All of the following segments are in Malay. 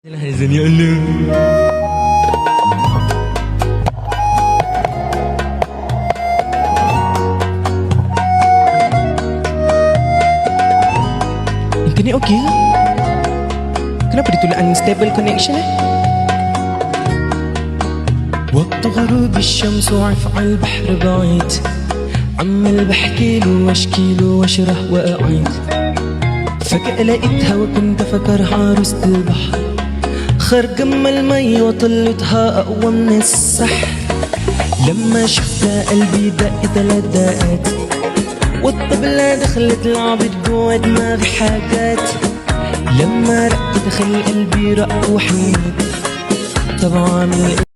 Hazan ya Allah. Internet okey ke? Kenapa dia tulis unstable connection وقت غروب الشمس وعفع البحر بعيد عمال بحكيله واشكيله واشرح واعيد فجأة لقيتها وكنت فاكرها عروسة البحر خارجة من المي وطلتها أقوى من السحر لما شفتها قلبي دق 3 دقات والطبلة دخلت لعبت جوا دماغي حاجات لما رقت دخل قلبي رق وحنيت طب أعمل إيه؟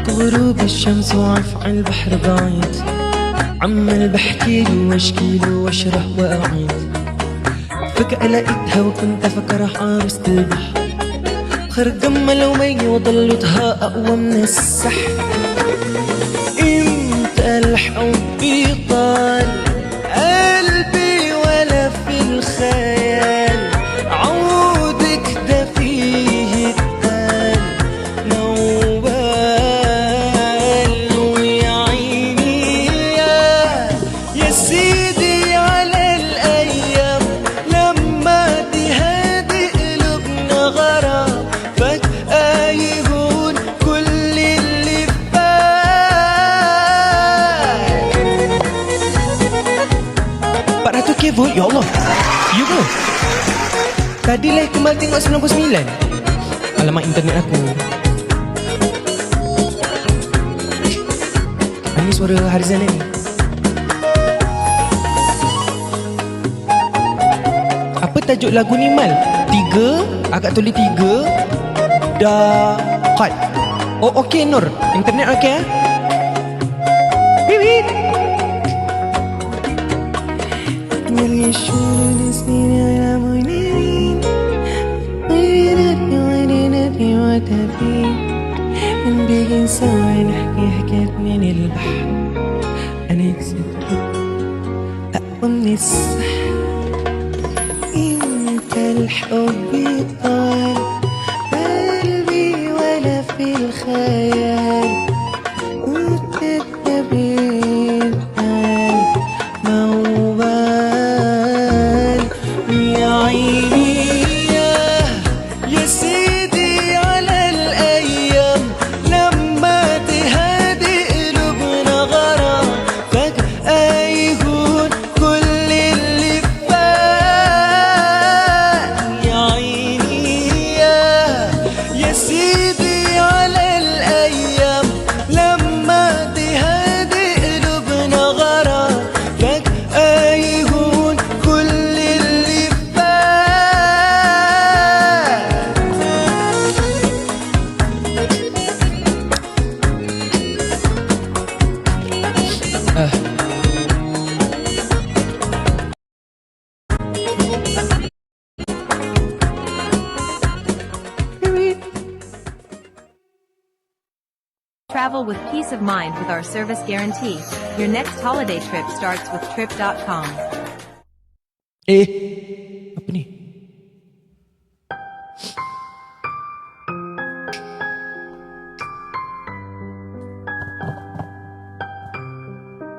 غروب الشمس وعفع البحر بعيد عمال بحكيله واشكيله واشرح واعيد فجأة لقيتها وكنت فاكرها عروسة البحر خارجة من المي وضلتها أقوى من السحر امتى الحب يطال قلبي ولا في الخيال عودك ده فيه الدال موال ويا عيني يا سيدي على الأيام لما تهادي قلوبنا غرام فجأة يهون كل اللي فات 400k volt, ya Allah. You go. Tadi lah kembali tengok 99. Alamat internet aku. Ini suara Harizan ni. Apa tajuk lagu ni Mal? 3, agak tulis 3. Dakat. Oh okey Nur, internet okey ah? Bibit. نبقى سوا نحكي حكايات من البحر أنا كسبت أقوى من السحر إمتى الحب يطال قلبي ولا في الخيال وتتبين حال موال يا عيني يا سيدي على الأيام لما تهادي قلوبنا غرام فجأة يهون كل اللي فات يا عيني يا سيدي على الأيام لما تهادي قلوبنا غرام فجأة يهون كل اللي فات Travel with peace of mind with our service guarantee. Your next holiday trip starts with trip.com. Apa ni?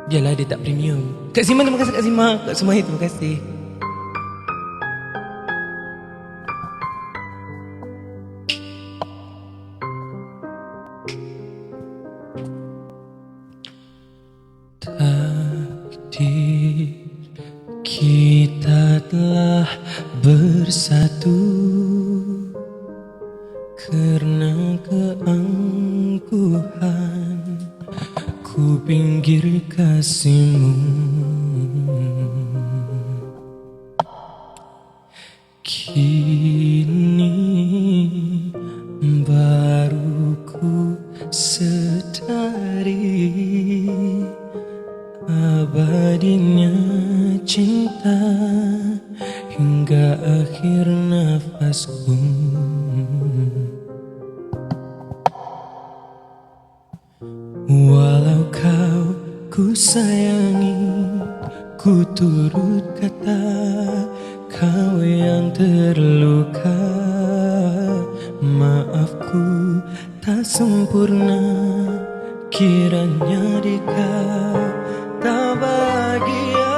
Biarlah dia tak premium. Kak Zima terima kasih Kak Zima. Kak Sumahi terima kasih. Takdir kita telah bersatu karena keangkuhan ku pinggir kasihmu kini baru ku sadari abadinya cinta hingga akhir nafasku Walau kau ku sayangi, ku turut kata, kau yang terluka. Maafku tak sempurna, kiranya di kau tak bahagia.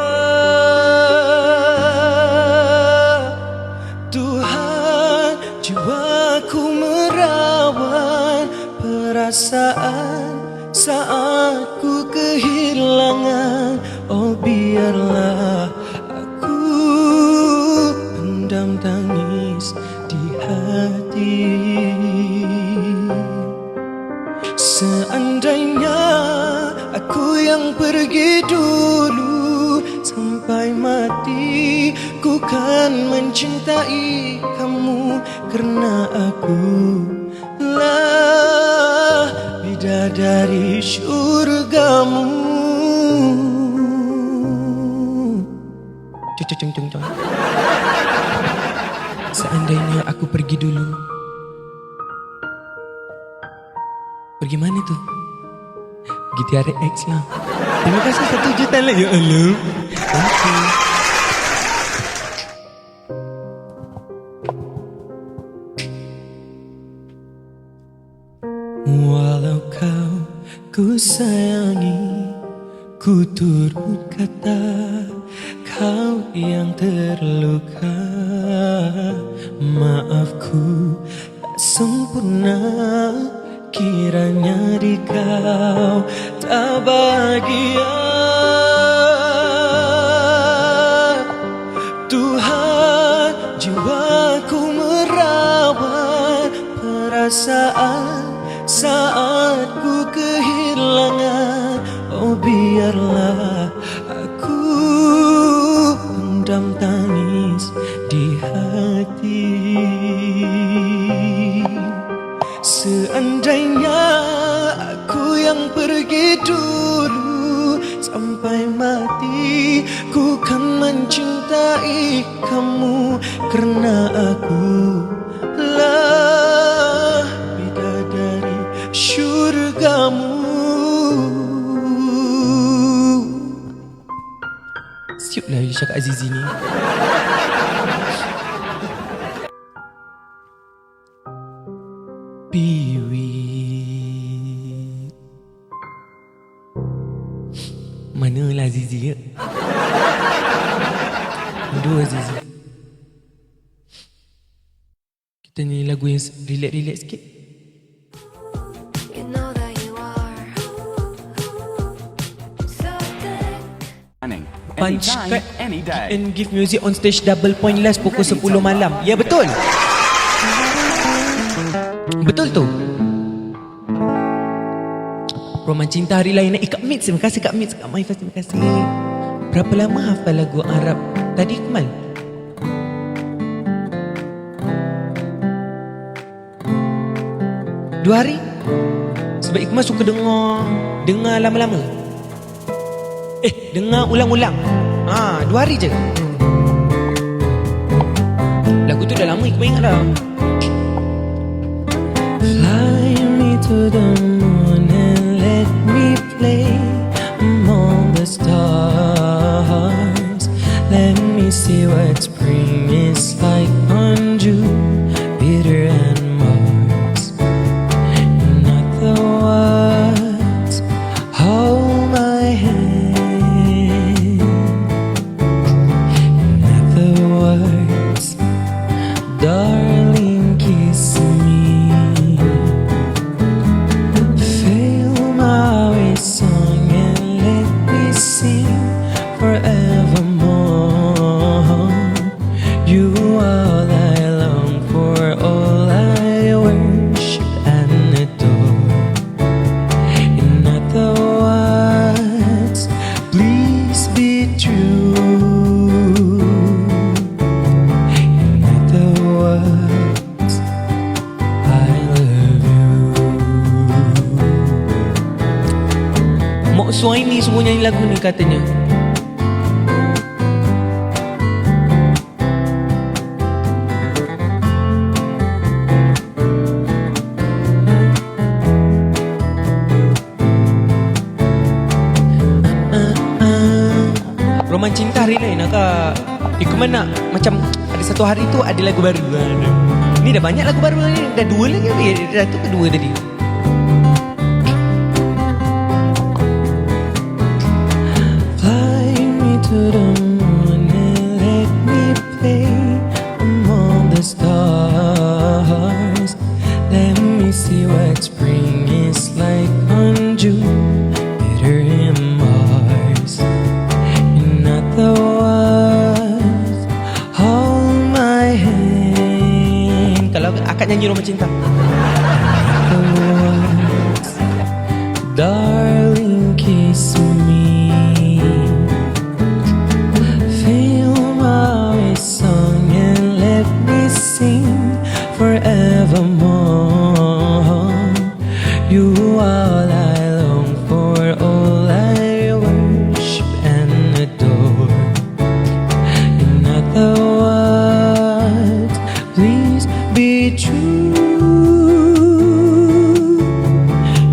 Tuhan, jiwaku merawat perasaan saat ku kehilangan. Oh biarlah aku pendam tangis di hati. Seandainya aku yang pergi dulu, sampai mati ku kan mencintai kamu, karena aku lah bidadari syurgamu. Cung. Seandainya aku pergi dulu, pergi mana tu? Pergi tiara X lah. Terima kasih 1 juta lah. Ya Allah. Okay. Walau kau ku sayangi, ku turut kata, kau yang terluka. Maafku tak sempurna, kiranya di kau tak bahagia. Tuhan, jiwaku merawat perasaan saat ku kehilangan. Oh biarlah aku pendam tangis di hati. Seandainya aku yang pergi dulu, sampai mati ku kan mencintai kamu, karena aku lah bidadari syurgamu. Siap lah Syakak Azizi ni. Piwik manalah Azizi ya? Aduh Azizi, kita ni lagu yang relax-relax sikit. Punch cut and give music on stage double point last pukul 10 malam. Ya betul. Betul tu. Roman Cinta Hari Lain. Kak Mix, terima kasih Kak Mix. Kak Maifaz, terima kasih. Berapa lama hafal lagu Arab tadi Kemal? Dua hari? Sebab Iqmal suka dengar lama-lama. Dengar ulang-ulang. 2 hari je. Lagu tu dah lama Iqmal ingat dah. Fly me to the moon and let me play among the stars. Let me see what spring is like on Jupiter and Mars. In other words, hold my hand. Darling, kiss me. Fill my way song and let me sing forevermore. You are all I long for, all I worship and adore. In other words, please be true. Mak Suhaimi suruh nyanyi lagu ni katanya. Roman cinta hari lain agak kemana? Macam ada satu hari tu ada lagu baru. Ni dah banyak lagu baru ni. Dah dua lagi. Dah tu kedua tadi. Fly me to the moon and let me play among the stars. Let me see what spring is like on Jupiter and Mars. In other words, hold my hand. Kalau akak nyanyi Roman cinta. The words, darling, kiss me. Feel my song and let me sing forevermore. You all I long for, all I worship and adore. In other words, please be true.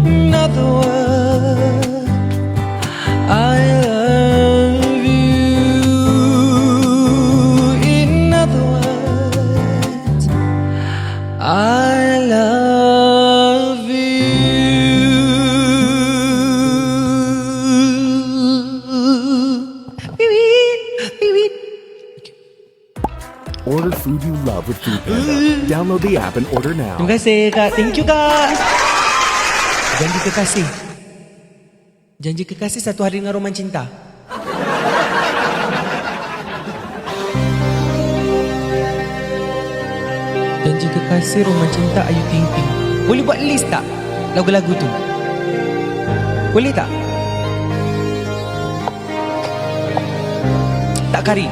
In other words, I love you. In other words, I love you. Beep. Order food you love with Foodpanda. Download the app and order now. Terima kasih kak. Thank you kak. Janji kekasih. Janji kekasih satu hari dengan Roman cinta. Janji kekasih Roman cinta Ayu Ting Ting. Boleh buat list tak lagu-lagu tu? Boleh tak? Tak Kari?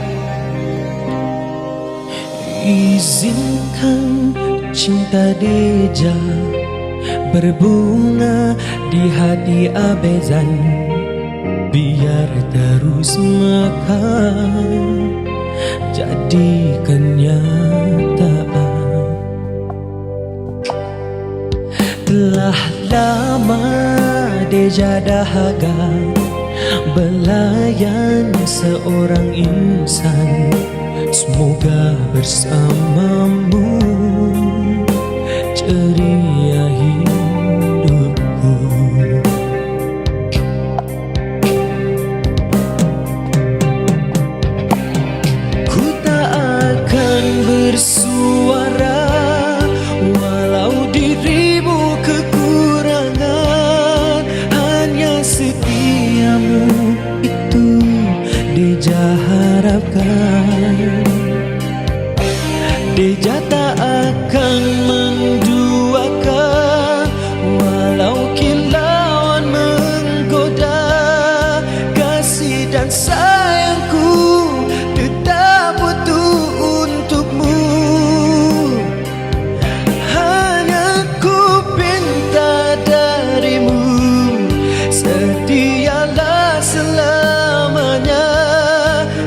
Izinkan cinta deja berbunga di hati abezan, biar terus mekar jadi kenyataan. Telah lama deja dahaga belayan seorang insan. Semoga bersamamu ceria hidupku. Ku tak akan bersuara walau dirimu kekurangan. Hanya setiamu itu Deja harapkan. Deja tak akan menduakan walau kilauan menggoda. Kasih dan sayangku tetap utuh untukmu. Hanya ku pinta darimu, setialah selamanya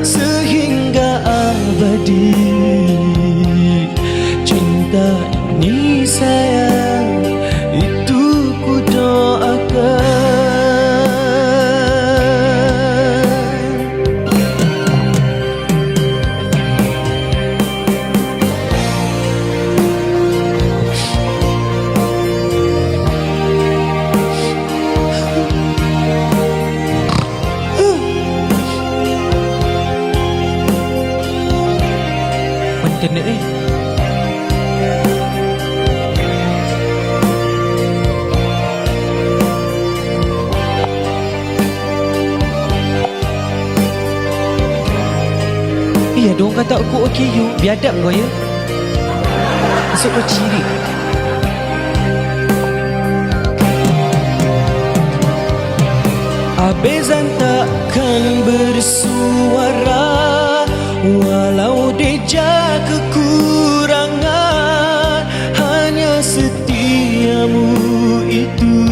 sehingga abadi. Cinta ini sayang, itu ku doakan. Internet ni iya, diorang kata aku OKU. Biadab kau ya. Esok kau ciri. Abezan takkan bersuara walau deja kekurangan. Hanya setiamu itu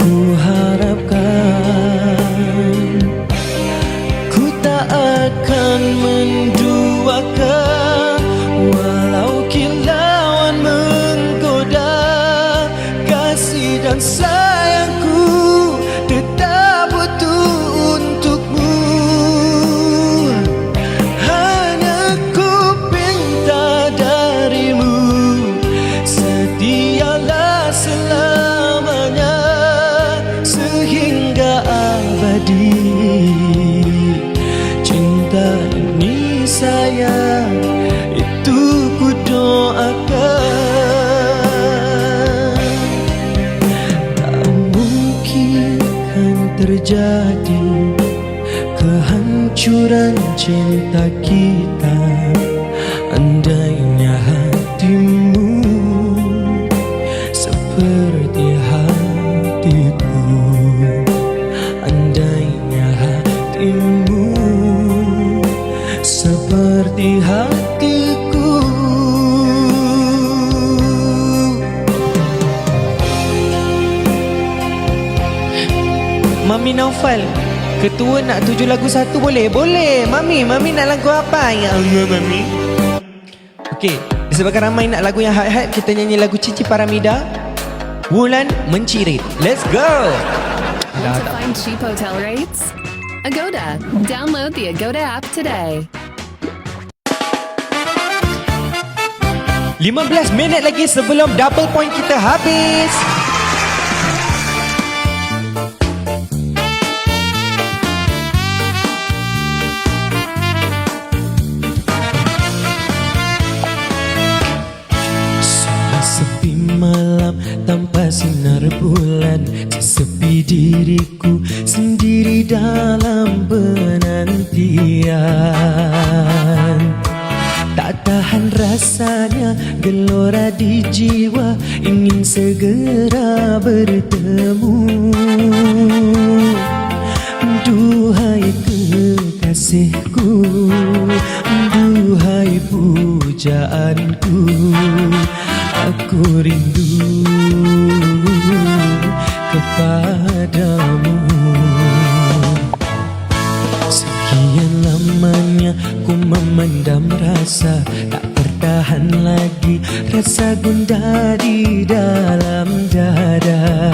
ku harapkan. Ku tak akan menduakan walau kilauan menggoda. Kasih dan sayangku tetap utuh untukmu. terjadi kehancuran cinta kita. Andainya hatimu seperti hatiku, andainya hatimu seperti hatiku. Mami Naufal, ketua nak 7 lagu 1 boleh? Boleh. Mami nak lagu apa? Ya Allah, Mami. Okey, disebabkan ramai nak lagu yang hype-hype, kita nyanyi lagu Cici Paramida, Wulan Mencirit. Let's go. Want to find cheap hotel rates? Agoda. Download the Agoda app today. 15 minit lagi sebelum double point kita habis. Sepi malam tanpa sinar bulan, sesepi diriku sendiri dalam penantian. Tak tahan rasanya gelora di jiwa, ingin segera bertemu. Duhai kekasihku, duhai pujaanku, aku rindu kepadamu. Sekian lamanya ku memendam rasa, tak tertahan lagi rasa gundah di dalam dada.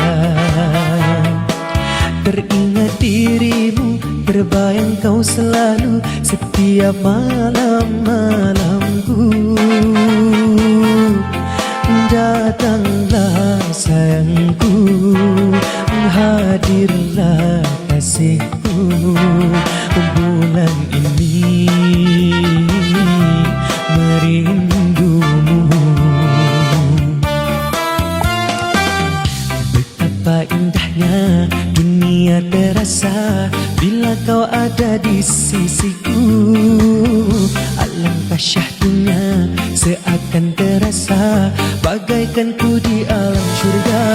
Teringat dirimu, terbayang kau selalu setiap malam-malamku. Datanglah sayangku, hadirlah kasihku, bulan ini merindumu. Betapa indahnya dunia terasa bila kau ada di sisiku. Alangkah syahdunya seakan terasa bagaikan ku di alam syurga.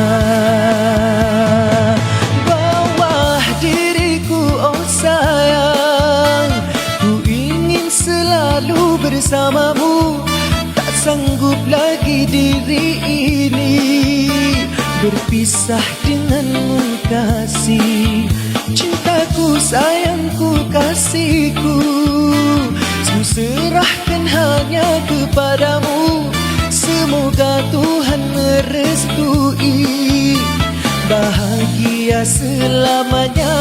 Bawah diriku oh sayang, ku ingin selalu bersamamu. Tak sanggup lagi diri ini berpisah denganmu kasih. Cintaku, sayangku, kasihku, ku serahkan hanya kepadamu. Semoga Tuhan merestui bahagia selamanya.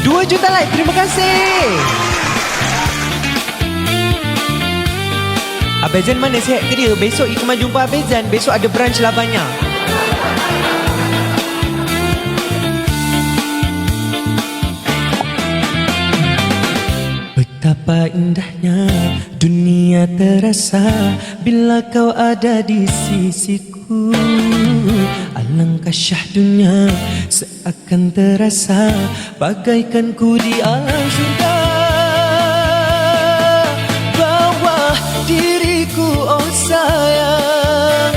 Dua juta like, terima kasih. Abezan mana sihat ke dia? Besok Ikmal jumpa Abezan. Besok ada brunch labanya. Betapa indahnya dunia terasa bila kau ada di sisiku. Alangkah syahdunya seakan terasa bagaikan ku di alam syurga. Bawah diriku oh sayang,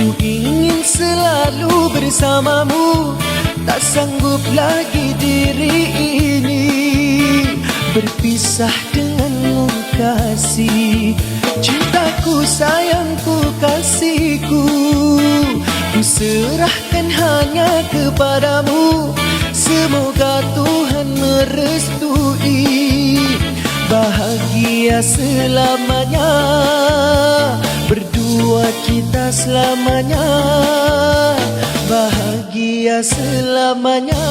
ku ingin selalu bersamamu. Tak sanggup lagi diri ini berpisah denganmu kasih. Cintaku, sayangku, kasihku, ku serahkan hanya kepadamu. Semoga Tuhan merestui bahagia selamanya. Berdua kita selamanya, bahagia selamanya.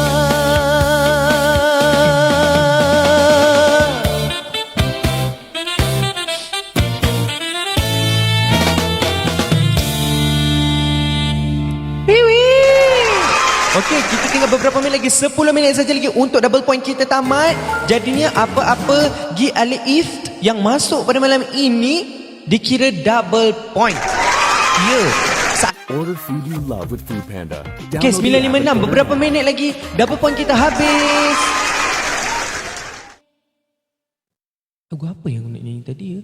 Wiwi. Okey, kita tinggal beberapa minit lagi. 10 minit saja lagi untuk double point kita tamat. Jadinya apa-apa Gi Alif yang masuk pada malam ini dikira double point. Ya. Order food you love with Food Panda. Okey, Download the app and 956. order Beberapa minit lagi double point kita habis. Lagu apa yang aku nak nyanyi tadi ya?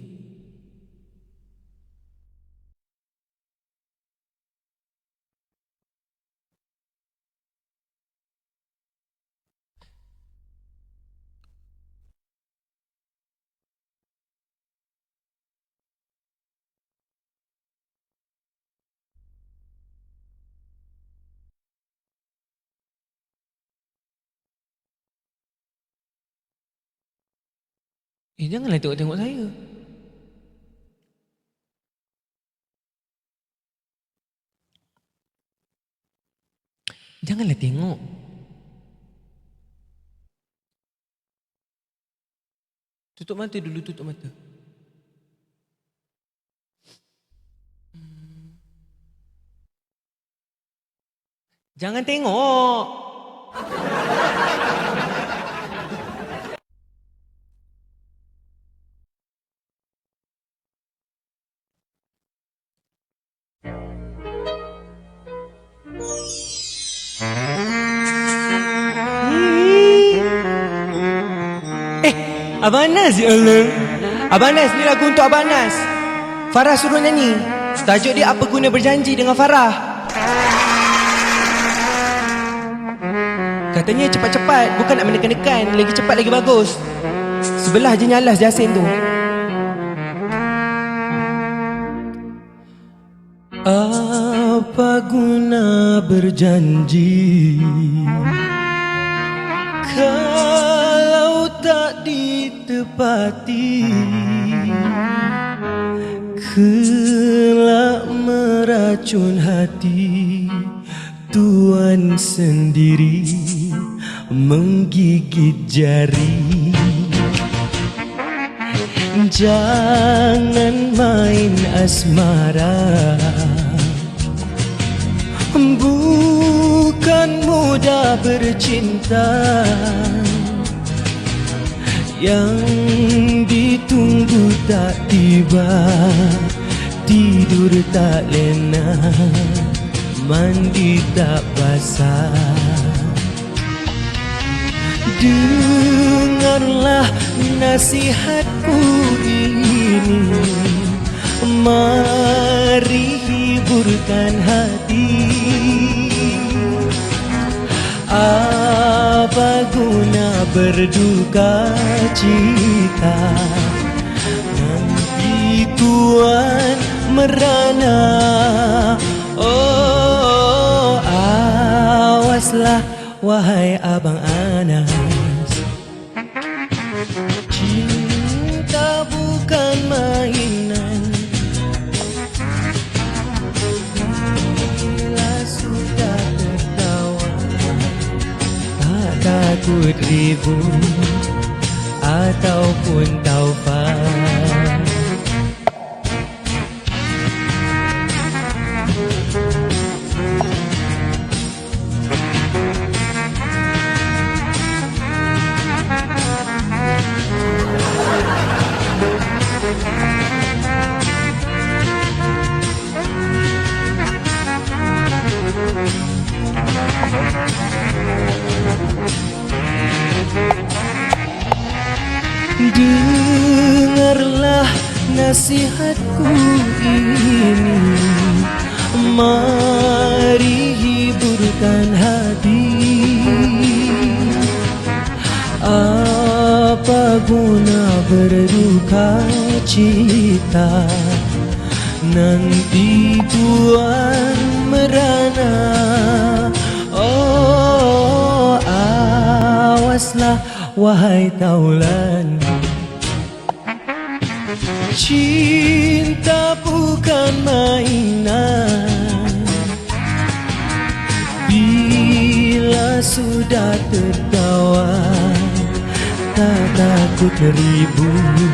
Janganlah tengok-tengok saya. Janganlah tengok. Tutup mata dulu, tutup mata. Jangan tengok. Abang Anas, ya Allah. Abang Anas, ni lagu untuk Abang Anas. Farah suruh nyanyi. Tajuk dia Apa Guna Berjanji dengan Farah. Katanya cepat-cepat, bukan nak menekan-nekan. Lagi cepat lagi bagus. Sebelah je nyalas Jasin tu. Apa guna berjanji kalau tak ditepati, kelak meracun hati Tuhan sendiri menggigit jari. Jangan main asmara, bukan mudah bercinta. Yang ditunggu tak tiba, tidur tak lena, mandi tak basah. Dengarlah nasihatku ini, mari hiburkan hati. Apa guna berduka cita, nanti Tuhan merana. Oh, awaslah wahai Abang Anas, cinta bukan mainan. Bila sudah tertawa, tak takut ribut ataupun taufan. Dengarlah nasihatku ini, mari hiburkan hati. Apa guna berduka cita, nanti Tuhan merana. Oh, awaslah wahai taulan, cinta bukan mainan. Bila sudah tertawa, tak takut ribut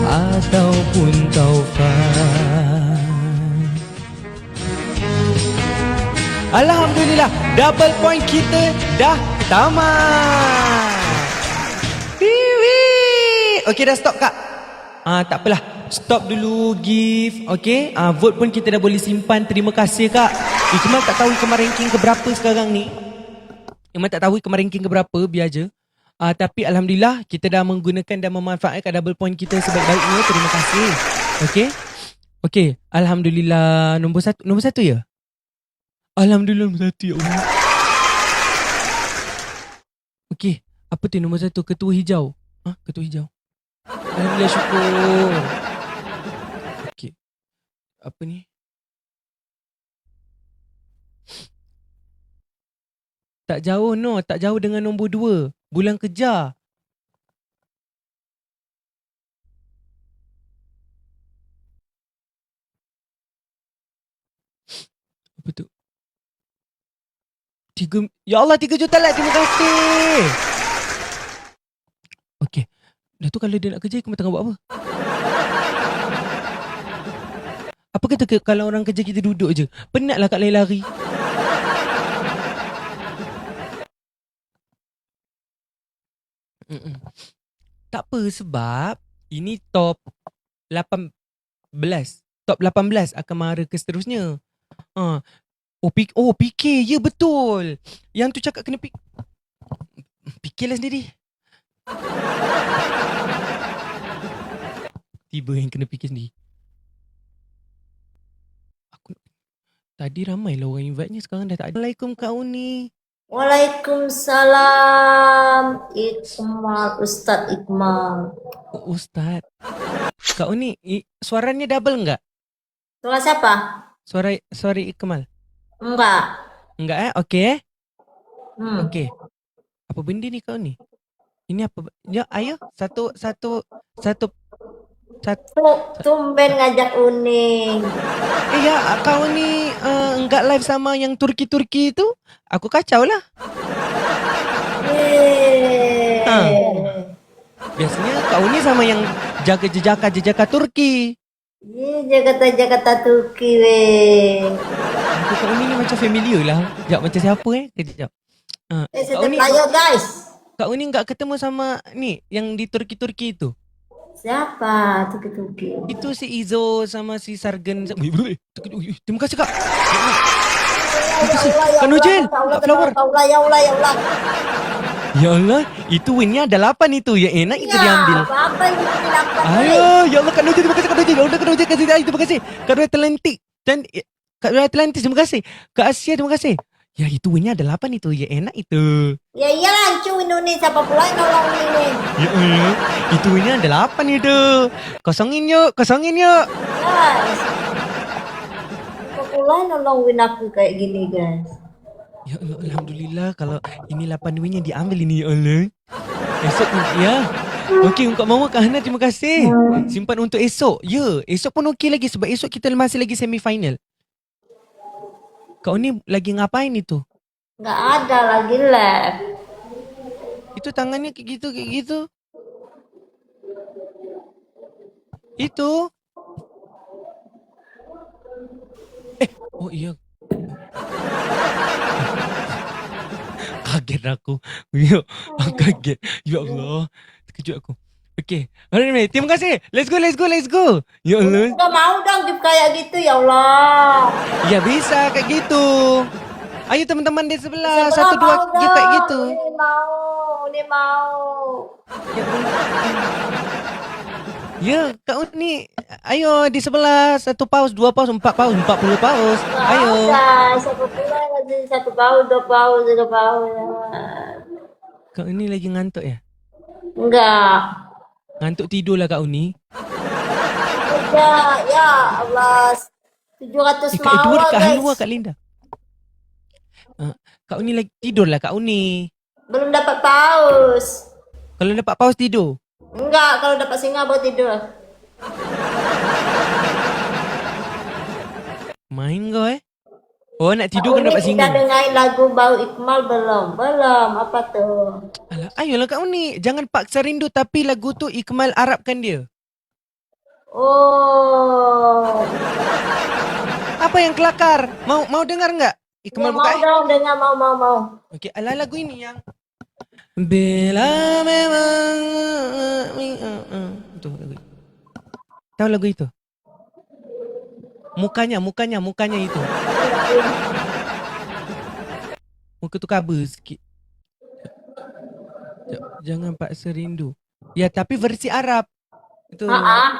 ataupun taufan. Alhamdulillah, double point kita dah tamat. Okey, dah stop kak. Tak apalah. Stop dulu gift. Okey. Vote pun kita dah boleh simpan. Terima kasih kak. Ikmal tak tahu Ikmal ranking ke berapa sekarang ni. Ikmal tak tahu Ikmal ranking ke berapa, biar je. Tapi alhamdulillah kita dah menggunakan dan memanfaatkan double point kita sebaik-baiknya. Terima kasih. Okey. Okey, alhamdulillah nombor satu ya? Alhamdulillah nombor satu ya Allah. Okey, apa tu nombor satu? Ketua hijau. Ketua hijau. Alhamdulillah, syukur. Okey. Apa ni? Tak jauh tak jauh dengan nombor 2. Bulan Kejar. Apa tu? Ya Allah, 3 juta like. Terima kasih. Okey. Dah tu kalau dia nak kerja, kamu tengah buat apa? Apa kata kalau orang kerja kita duduk je? Penatlah kat lari-lari. Tak apa, sebab ini top 18. Top 18 akan mara ke seterusnya. PK. Ya, betul. Yang tu cakap kena fikirlah sendiri. Tiba yang kena fikir sendiri. Tadi ramai lah orang invite-nya, sekarang dah tak ada. Assalamualaikum Kak Uni. Waalaikumsalam, Iqmal, Ustaz Iqmal. Ustaz. Kak Uni, suaranya double enggak? Suara siapa? Suara Iqmal. Enggak. Enggak Okey Okey. Hmm. Apa benda ni Kak Uni? Ini apa? Ya, ayo. Satu. Tumben ngajak Uning. Ya, kau ni enggak live sama yang Turki tu? Aku kacau lah. Biasanya kau ni sama yang jejaka Turki. Jakarta Turki weh. Kau ni macam familiar lah. Sekejap, macam siapa Kejap. Saya player guys. Kau ni enggak ketemu sama ni yang di Turki itu? Siapa Turki? Itu si Izo sama si Sargen. Terima kasih Kak. Kak Nujel, Kak Flower. Ya Allah. Ya Allah, itu winnya ada 8 itu. Ya enak itu diambil. Apa yang dilakukan? Ayo, ya Allah Kak Nujel, terima kasih Kak Nujel. Ya Allah Kak Nujel, kasih terima kasih. Kak Nujel Atlantik. Dan Kak Nujel Atlantis, terima kasih. Kak Asia, terima kasih. Ya, itu winnya ada 8 itu. Ya enak itu. Ya iyalah, cu Indonesia siapa pula yang nolong ini? Ya Allah, itu winnya ada 8 itu. Kosongin yuk. Guys. Siapa pula yang nolongin aku kayak gini guys? Ya Allah, alhamdulillah kalau ini 8 win yang diambil ini, ya Allah. Esok ya. Okey, Kak Mama, Kak Hana, terima kasih. Simpan untuk esok. Ya, esok pun okey lagi sebab esok kita masih lagi semi final. Kau ni lagi ngapain itu? Nggak ada lagi lab. Itu tangannya kayak gitu. Itu. Oh iya. Kaget aku. Ya, kaget. Ya Allah. Terkejut aku. Okey. Alright, terima kasih. Let's go. Ya Allah. Nggak mau dong gift kayak gitu ya Allah. Ya bisa kayak gitu. Ayo teman-teman di sebelah. Sebelah 1 2 mau kita kayak dong. gitu. Ini mau. Ya, kau ni. Ayo di sebelah 1 paus, 2 paus, 4 paus, 40 paus. Ayo. Siapa pula lagi 1 paus, 2 paus, 3 paus. Kau ni lagi ngantuk ya? Enggak. Ngantuk tidur lah Kak Uni. Ya Allah. 700 Kak Edward, mawar Kak guys. Halua, Kak Linda. Kak Uni lagi tidur lah Kak Uni. Belum dapat paus. Kalau dapat paus tidur. Enggak, kalau dapat singa baru tidur. Main kau Oh, nak tidur kan dapat Kita singa. dengarin lagu Bau Iqmal belum? Belum, apa tuh? Alah, ayolah Kak Uni. Jangan paksa rindu tapi lagu tu Iqmal Arabkan dia. Oh. Apa yang kelakar? Mau dengar enggak? Ikmal Ya, buka mau dong dengar mau. Okey, ala lagu ini yang Bila memang itu lagu. Tahu lagu itu? Mukanya itu. Muka tu cover sikit. Jangan paksa rindu. Ya, tapi versi Arab. Itu.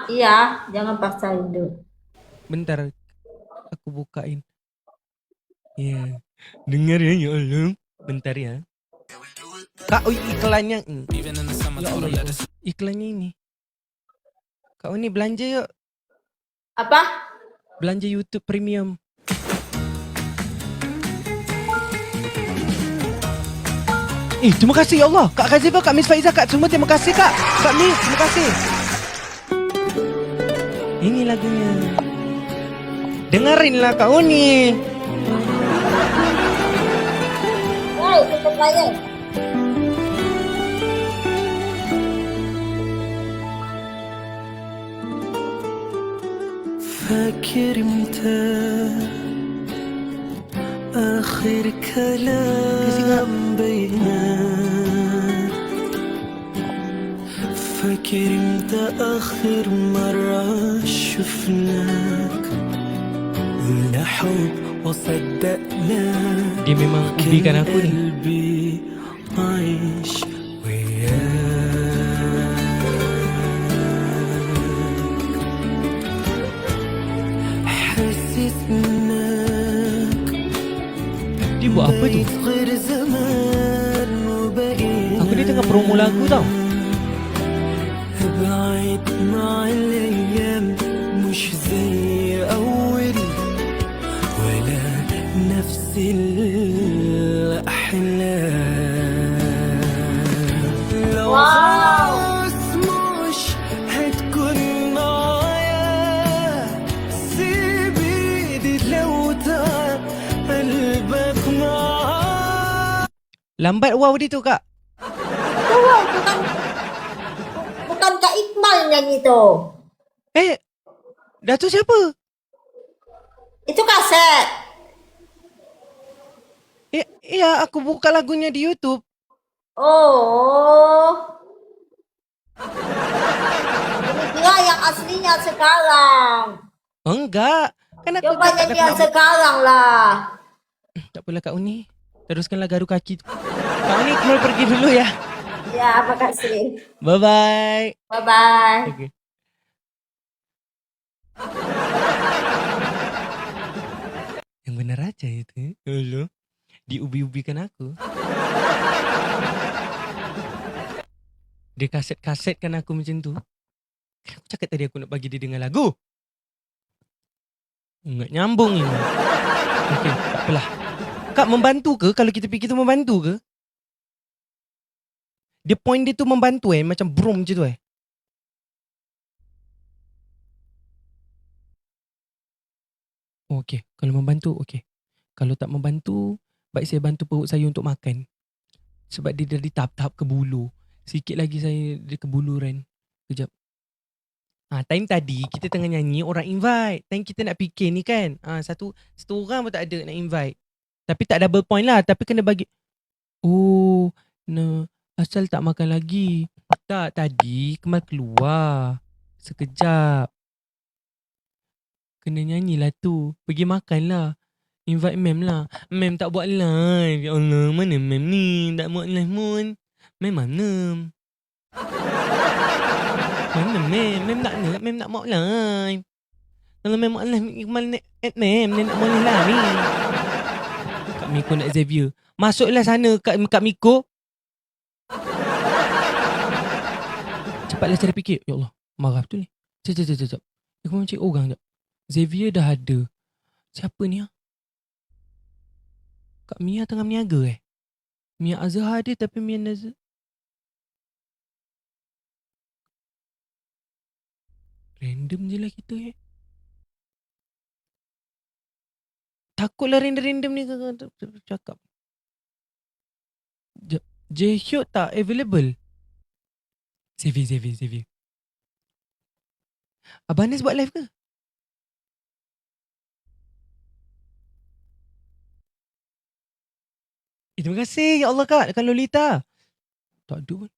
Iya, jangan paksa rindu. Bentar. Aku bukain. Ya. Dengar ya Allah. Bentar ya. Kak, iklannya. Ya Allah, ya Allah. Iklannya ini. Kak ni belanja yuk. Apa? Belanja YouTube Premium. Terima kasih ya Allah. Kak Kazifah, Kak Miss Faizah, Kak semua terima kasih Kak. Kak Miss, terima kasih. Ini lagunya. Dengerinlah kau ni. Woi, tutup layar. فاكر امتى آخر كلام بيننا فاكر امتى آخر مرة شفناك قلنا حب وصدقنا Dia memang ubikan aku ni. قلبي عايش Dia buat apa tu? Aku ni tengah promo lagu tau. بعيد مع الأيام مش زي أول ولا نفس الأحلام لو خلاص مش هتكون معايا سيب ايدي لو تعب قلبك معايا. Lambat wow dia tu Kak. Bukan Kak Iqmal yang itu. Datuk siapa? Itu kaset. Ya, aku buka lagunya di YouTube. Oh. Ini dia yang aslinya sekarang. Enggak. Kan aku Coba nyanyi yang sekarang lah. Tak apalah Kak Uni. Teruskanlah garu kaki tu. Kak Uni, Ikmal pergi dulu ya. Ya, makasih. Bye-bye. Bye-bye. Okay. Yang benar aja itu. Halo. Diubi-ubikan aku. Dia kaset-kasetkan aku macam tu. Aku cakap tadi aku nak bagi dia dengar lagu. Enggak nyambung ini. Okey, tak apalah. Kak, membantu ke kalau kita fikir tu membantu ke? Dia point dia tu membantu macam brum macam tu Okey, kalau membantu okey. Kalau tak membantu, baik saya bantu perut saya untuk makan. Sebab dia dah di tahap-tahap ke bulu. Sikit lagi saya dia ke buluran. Kejap. Time tadi kita tengah nyanyi, orang invite. Time kita nak fikir ni kan. Satu orang pun tak ada nak invite. Tapi tak double point lah. Tapi kena bagi. Oh, no. Asal tak makan lagi. Tak, tadi Kemal keluar. Sekejap. Kena nyanyilah tu. Pergi makan lah. Invite mem lah. Mem tak buat live. Ya Allah, mana mem ni? Tak buat live pun. Mem mana? Mana mem? Mem nak buat live. Kalau mem buat live, Kemal add mem. Dia nak buat live ni. Kak Miko nak Xavier. Masuklah sana Kak Miko. Cepatlah cara fikir. Ya Allah, marah betul ni. Sekejap. Aku mau cek orang sekejap. Xavier dah ada. Siapa ni? Kak Mia tengah meniaga Mia Azhar ada tapi Mia Nazar. Random je lah kita Takutlah random ni cakap. J-Hyuk tak available. Xavier. Abang Anas buat live ke? Terima kasih. Ya Allah Kak. Dekat Lolita. Tak ada pun.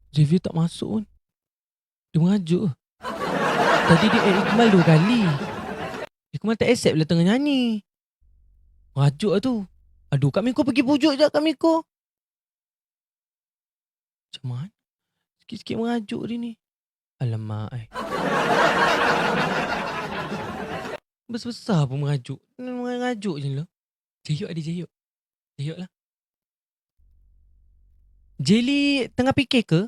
Xavier tak masuk pun. Dia mengajuk. Tadi dia add Iqmal 2 kali. Iqmal tak accept lah tengah nyanyi. Mengajuk lah tu. Aduh, Kak Miko pergi pujuk je Kak Miko. Macam mana? Sikit-sikit mengajuk dia ni. Alamak. Besar-besar pun mengajuk. Mengajuk je lah. Jayuk ada Jayuk. Jayuk lah. Jelly tengah fikir ke?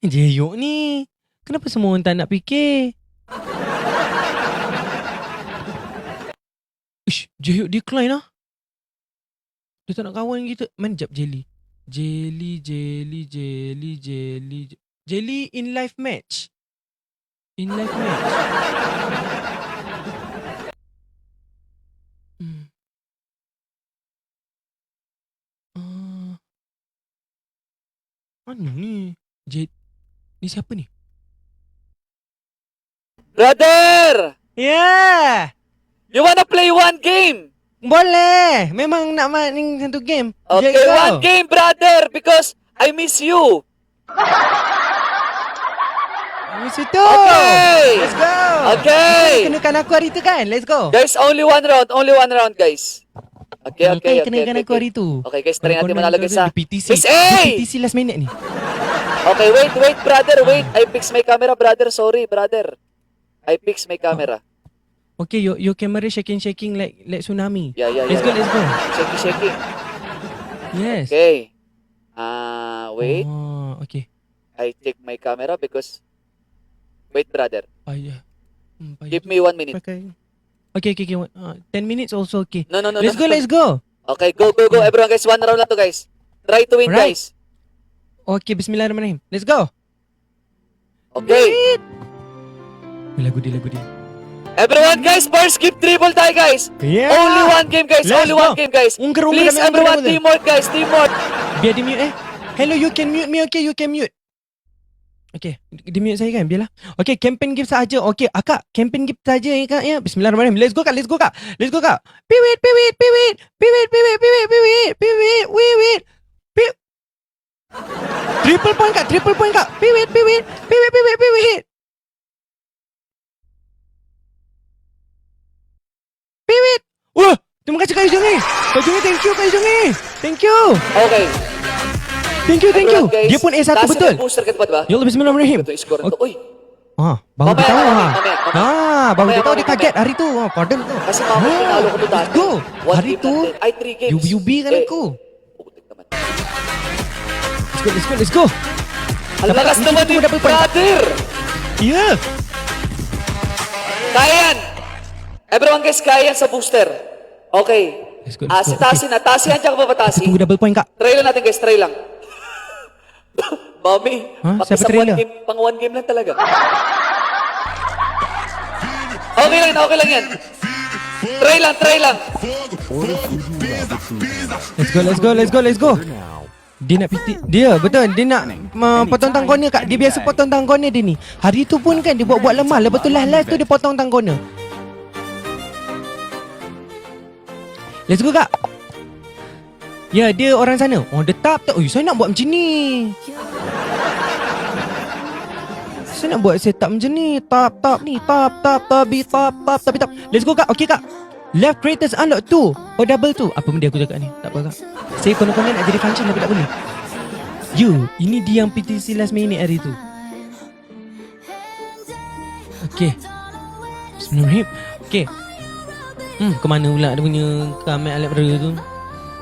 Jayuk ni. Kenapa semua orang tak nak fikir? Ish, Jayuk decline lah. Dia tak nak kawan kita. Mana jap Jelly? Jelly in live match. In live match. Mana ni? Ni siapa ni? Brother! Yeah! You wanna play one game? Boleh! Memang nak main satu game. Okay, Jayuk kau. one game, brother, because I miss you. Miss itu. Okay. Let's go. Okay. Kenakan aku hari tu kan? Let's go. Guys, only one round, guys. Okay. Kenakan aku hari tu. Okay, guys, try natin manalo guys ha. PTC. Guys, hey! PTC last minute ni. Okay, wait, brother, wait. I fix my camera, brother. Sorry, brother. I fix my camera. Okay, your camera shaking like tsunami. Yeah. Let's go. Shaking. Yes. Okay. Wait. Oh, okay. I check my camera because... Wait, brother. Payah. Give me 1 minute. Okay. 10 minutes also okay. No. Let's go. Okay, go. Everyone, guys. One round lang to, guys. Try to win, Alright. guys. Okay, bismillahirrahmanirrahim. Let's go. Okay. Lagu dia. Everyone, guys, first skip triple tayo, guys. Yeah. Only one game, guys. Let's Only go. one game, guys. Ungkar, Please, ungkar, everyone, ungkar. teamwork, guys. Teamwork. Biar dia mute Hello, you can mute me. Okay, you can mute. Okay, dia mute saya kan, biarlah. Okay, campaign gift sahaja. Okay, akak, campaign gift sahaja ya kak ya. Bismillahirrahmanirrahim. Let's go kak. Piwit. Triple point kak. Piwit. Piwit. Wah, terima kasih Kak Izungi. Thank you Kak Izungi. Thank you. Okay. Thank you. Everyone, guys, Dia pun A1 taas betul. yung booster ka ba, diba? Ya Allah, bismillahirrahmanirrahim. Ito, score to. Uy, Baru dia tahu mamaya. baru dia tahu dia Mamaya. kaget hari tu. Pardon tu. kasi mamaya tinalo ko to dati. Let's go. One Hari game tu lang din. Ay, 3 games. UB kan Eh, aku. putik naman. Let's go. Ang Dapat lakas tak? naman Mesti ni tu dapat point. brother. Ya. Kaya yan. Everyone, guys, kaya yan sa booster. Okay. Let's go. Tasin na. Tasin yan, tsaka papatasin. Tunggu double point kak. Try lang natin, guys. Try lang. Mami, Ha? Siapa pakisang try lang? pang one game lang talaga. Okay lang yan. Try lang. Let's go. Dia nak piti. Dia betul. Dia nak potong tanggonnya kak. Dia biasa potong tanggonnya dia ni. Hari tu pun kan dia buat lemah. Lepas tu live tu dia potong tanggonnya. Let's go kak. Ya, dia orang sana. Oh, dia tap. Oh, saya nak buat macam ni. Saya nak buat setup macam ni. Tap. Let's go kak. Okay kak. Left creators unlock 2 or double 2. Apa benda aku cakap ni? Tak apa kak. Saya konon-konon nak jadi function tapi tak boleh. Ini dia yang PTC last minute hari tu. Okay. Bismillahirrahmanirrahim. Okay. Kemana pula dia punya kamera alat bera tu?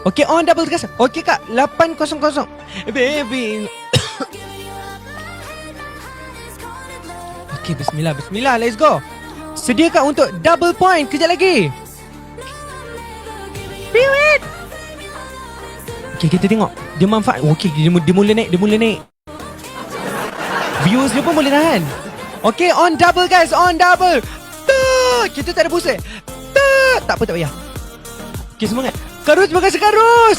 Okay, on double gas. Okay kak, 800. Baby. Okay, bismillah. Let's go. Sedia kak untuk double point. Kejap lagi. Piwit. Okay, kita tengok. Dia manfaat. Okay, dia mula naik. Viewers dia pun boleh tahan. Okay, on double guys. On double. Kita tak ada booster. Tak apa, tak payah. Okay, semangat. Karus, terima kasih Karus.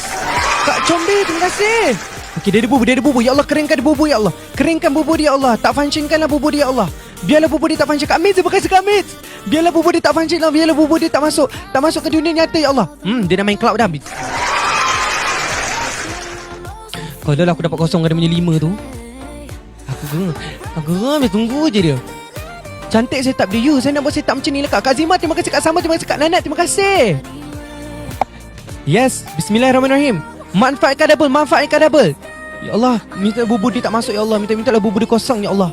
Kak Combi, terima kasih. Okay, dia ada bubur. Ya Allah, keringkan bubur ya Allah. Keringkan bubur ya Allah. Tak functionkanlah bubur ya Allah. Biarlah bubur dia tak function. Kak Mitz, terima kasih Kak Mitz. Biarlah bubur dia tak function lah. Biarlah bubur dia tak masuk ke dunia nyata, ya Allah. Dia dah main cloud dah. Kalau dah aku dapat kosong dia punya 5 tu, Aku geram. Tunggu je dia. Cantik setup dia. You, saya nak buat setup macam ni lah Kak. Kak Zima, terima kasih. Kak Sama, terima kasih. Kak Nanat, terima kasih. Yes, bismillahirrahmanirrahim. Manfaatkan double. Ya Allah, minta bubur dia tak masuk, ya Allah. Minta-mintalah bubur dia kosong, ya Allah.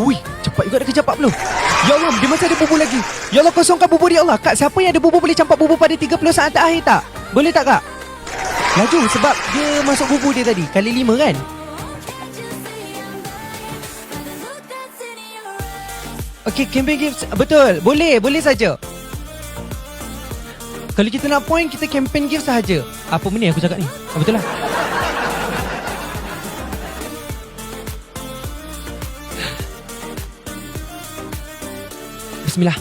Ui, cepat juga dah kerja 40. Ya Allah, dia masih ada bubur lagi. Ya Allah, kosongkan bubur dia, ya Allah. Kak, siapa yang ada bubur boleh campak bubur pada 30 saat terakhir tak? Boleh tak Kak? Laju, sebab dia masuk bubur dia tadi kali 5 kan? Okay, campaign gifts. Betul, boleh saja. Kalau kita nak point, kita campaign gift sahaja. Apa benda aku cakap ni? Betul lah. Bismillah.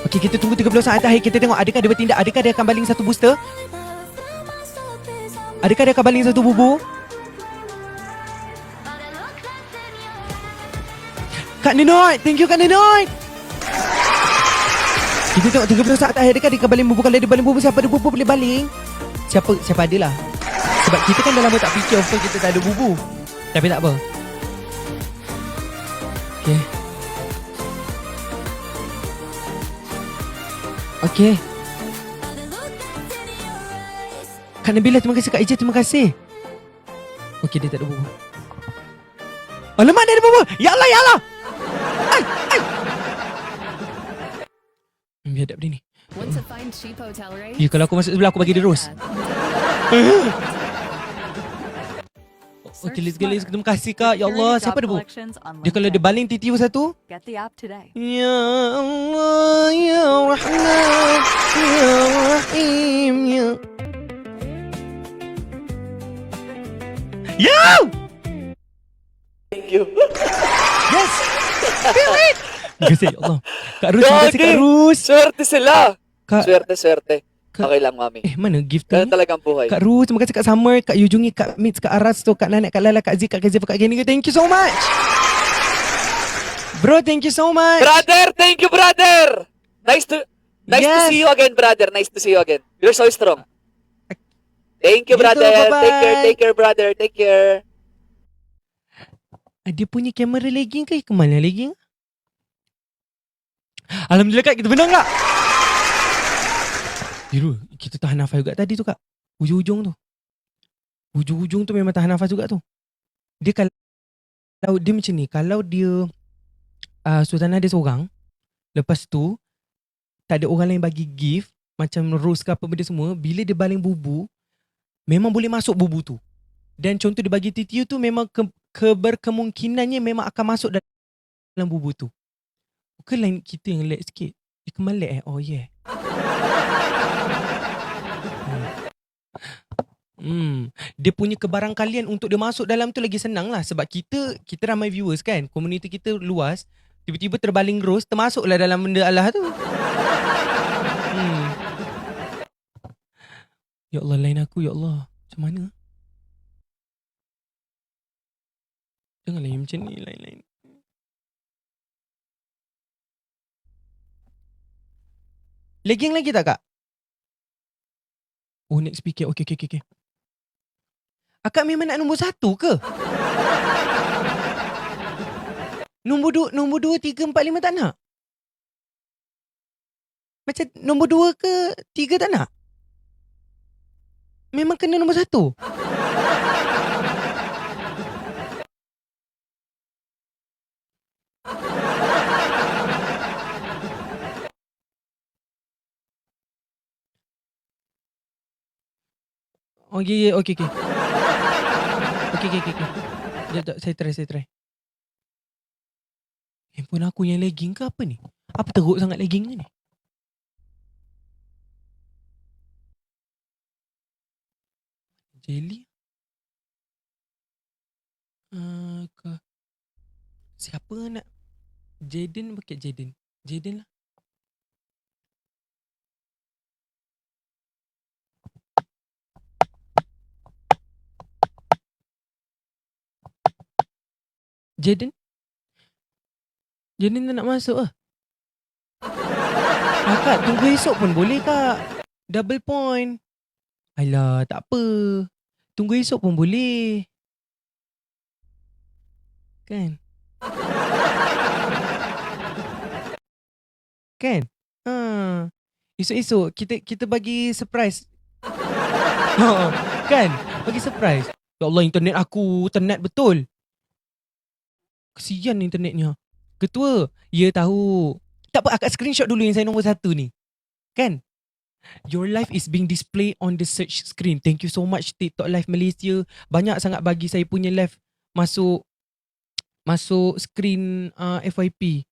Okey, kita tunggu 30 saat akhir. Kita tengok adakah dia bertindak. Adakah dia akan baling satu booster? Adakah dia akan baling satu bubur? Kak Nenoid, thank you Kak Nenoid. Kita tengok 30 saat akhir. Adakah dia akan baling bubur? Kalau dia baling bubur, siapa ada bubur boleh baling? Siapa adalah. Sebab kita kan dah lama tak fikir apa kita tak ada bubur. Tapi tak apa. Okay. Okay. Kak Nabila, terima kasih. Kak Ijah, terima kasih. Okay, dia tak ada bubur. Alamak, dia ada bubur. Ya Allah, ya Allah. Ai. Biadab dia ni. Want to find cheap hotel rates? Ya, kalau aku masuk sebelah, aku bagi dia rose. Okay, let's go. Terima kasih Kak. Ya Allah, siapa ada bubur? Dia kalau dia baling TTU satu. Get the app today. Ya Allah, Ya Rahman, Ya Rahim, Ya. Yo! Thank you. Yes! Feel it! Terima kasih, ya Allah. Kak Rus, terima kasih Kak Rus. Swerte sila. Kak, Swerte. Okay lang, mami. mana gift tu? Ganun talagang buhay. Kak Rus, terima kasih Kak Summer, Kak Yujungi, Kak Mitz, Kak Arasto, Kak Nanak, Kak Lala, Kak Zik, Kak Kezif, Kak Geni. Thank you so much. Bro, thank you so much. Brother, thank you, brother. Nice to Yes. see you again, brother. Nice to see you again. You're so strong. Thank You you, too, brother. bye-bye. Take care, brother. Take care. Dia punya kamera lagging ke? Kemana lagging? Alhamdulillah Kak, kita menang Kak. Biru, kita tahan nafas juga tadi tu Kak. Ujung-ujung tu memang tahan nafas juga tu. Dia kalau dia macam ni, kalau dia Sultana dia seorang, lepas tu tak ada orang lain bagi gift macam rose ke apa benda semua, bila dia baling bubur memang boleh masuk bubur tu. Dan contoh dia bagi TTU tu memang keberkemungkinannya memang akan masuk dalam bubur tu. Bukan lain kita yang lag sikit. Dia kembali lag Oh yeah. Dia punya kebarangkalian untuk dia masuk dalam tu lagi senang lah. Sebab kita ramai viewers kan. Komuniti kita luas. Tiba-tiba terbaling rose, termasuklah dalam benda Allah tu. Ya Allah, lain aku, ya Allah. Macam mana? Jangan lain macam ni, lain-lain. Lagging lagi tak Kak? Oh, next speaker. Okay. Akak memang nak nombor 1 ke? Nombor 2, 3, 4, 5 tak nak? Macam nombor 2 ke 3 tak nak? Memang kena nombor 1. Oh, yeah. Okay. Okay. Sekejap, saya try. Handphone aku yang lagging ke apa ni? Apa teruk sangat lagging ni? Jelly? Siapa nak? Jaden pakai Jaden. Jaden lah. Jaden tak nak masuk ah. Kak, tunggu esok pun boleh kak. Double point. Alah, tak apa. Tunggu esok pun boleh. Kan? Kan? Esok-esok kita bagi surprise. Kan? Bagi surprise. Ya Allah, internet aku tenat betul. Kesian internetnya. Ketua, ya tahu. Tak apa, akak screenshot dulu yang saya nombor 1 ni. Kan? Your live is being displayed on the search screen. Thank you so much TikTok Live Malaysia. Banyak sangat bagi saya punya live masuk screen FYP.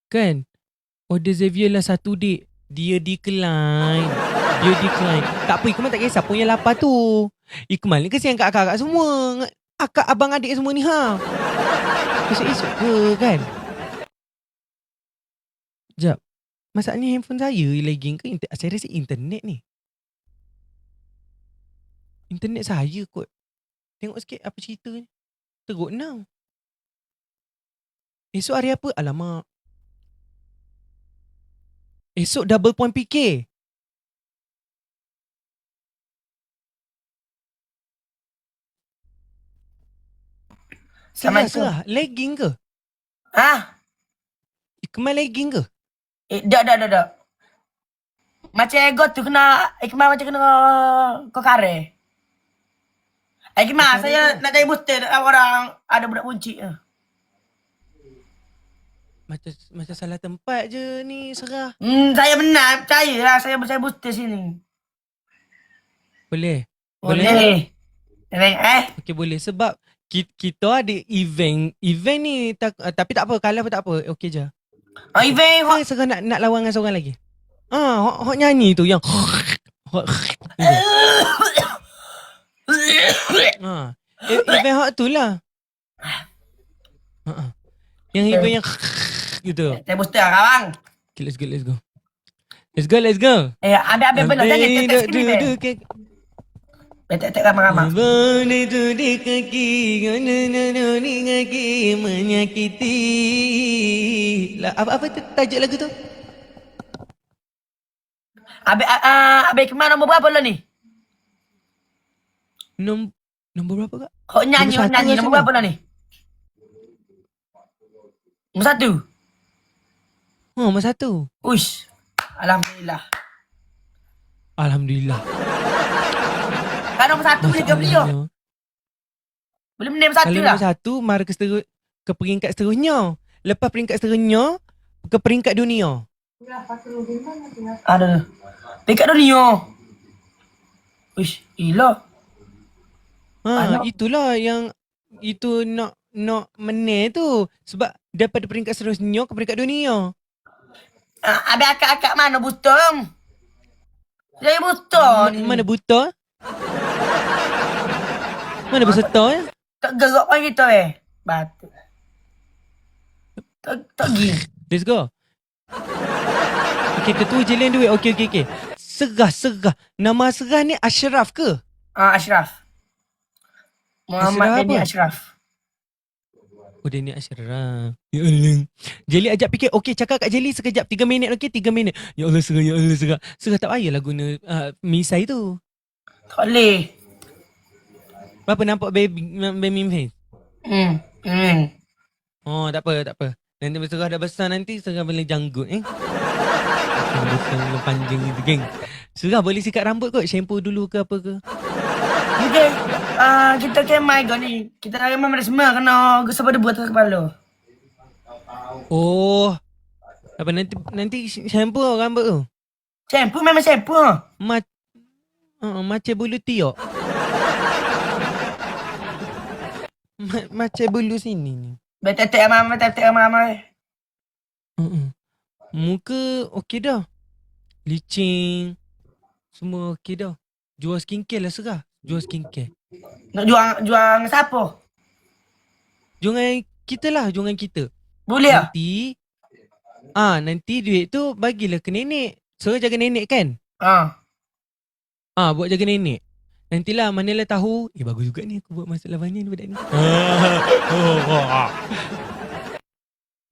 Kan? Order Xavier lah 1 dek. Dia decline. Tak apa, Ikmal tak kisah pun yang lapar tu. Ikmal ni kesian kat akak-akak semua. Akak, abang, adik semua ni ha. Esok-esok ke kan? Sekejap. Masalahnya handphone saya lagging ke? Saya rasa internet ni. Internet saya kot. Tengok sikit apa cerita ni. Teruk now. Esok hari apa? Alamak. Esok double point PK. Assalamualaikum. Serah. Lagging ke? Ikmal lagging ke? Dak. Macam ego tu kena, Ikmal macam kena kau kare. Ikmal, saya nak cari booster orang ada budak punci. Macam salah tempat je ni, Serah. Saya benar, percaya lah saya cari booster sini. Boleh? Boleh. Okey, boleh. Sebab kita ada event ni tapi tak apa, kalah pun tak apa. Okey je. Event hot. Serah nak lawan dengan seorang lagi. Hot nyanyi tu yang event hot tu lah. Yang event yang gitu. Saya booster lah kawan. Okay, let's go. Ambil belah jangan tetek skrin. Tetek ramai-ramai. Boleh tu di kaki, ni kaki menyakiti. Apa tajuk lagu tu? Abang Ikmal nombor berapa lah ni? Nombor berapa kak? Hok nyanyi nombor berapa lah ni? Nombor 1. Nombor 1. Uish. Alhamdulillah. Kan nombor 1 boleh ke beliau? Boleh menang nombor 1 Kalau lah. nombor 1 mari ke peringkat seterusnya. Lepas peringkat seterusnya ke peringkat dunia. Ada. Peringkat dunia. Uish, gila. Itulah yang itu nak menang tu. Sebab daripada peringkat seterusnya ke peringkat dunia. Habis akak-akak mana buta? Saya buta ni. Mana buta? Mana peserta ya? Tak gerak pun kita Batuk. Tak pergi. Let's go. Okay, ketua je lain duit. Okay. Serah. Nama Serah ni Ashraf ke? Ashraf. Muhammad Deni Ashraf. Oh, Deni Ashraf. Ya Allah. Jelly ajak fikir. Okay, cakap kat Jelly sekejap. 3 minit, okay? 3 minit. Ya Allah, Serah. Serah tak payahlah guna misai tu. Tak boleh. Berapa nampak baby face? Oh, tak apa. Nanti Serah dah besar nanti, Serah boleh janggut besar panjang gitu, geng. Serah boleh sikat rambut kot. Shampoo dulu ke apa ke? Okay. Kita kemai kau ni. Kita kemai mana semua kena gesap debu atas kepala. Oh. Apa nanti shampoo rambut tu? Shampoo memang shampoo. Macam bulu tiok. Macam bulu sini ni. Tetek ramai. Muka okey dah. Licin. Semua okey dah. Jual skincare lah Serah. Jual skincare. Nak jual siapa? Jual kita lah. Jual kita. Boleh lah. Nanti duit tu bagilah ke nenek. Serah jaga nenek kan? Ah. Buat jaga nenek. Nantilah manalah tahu. Bagus juga ni aku buat masuk lawannya ni budak ni.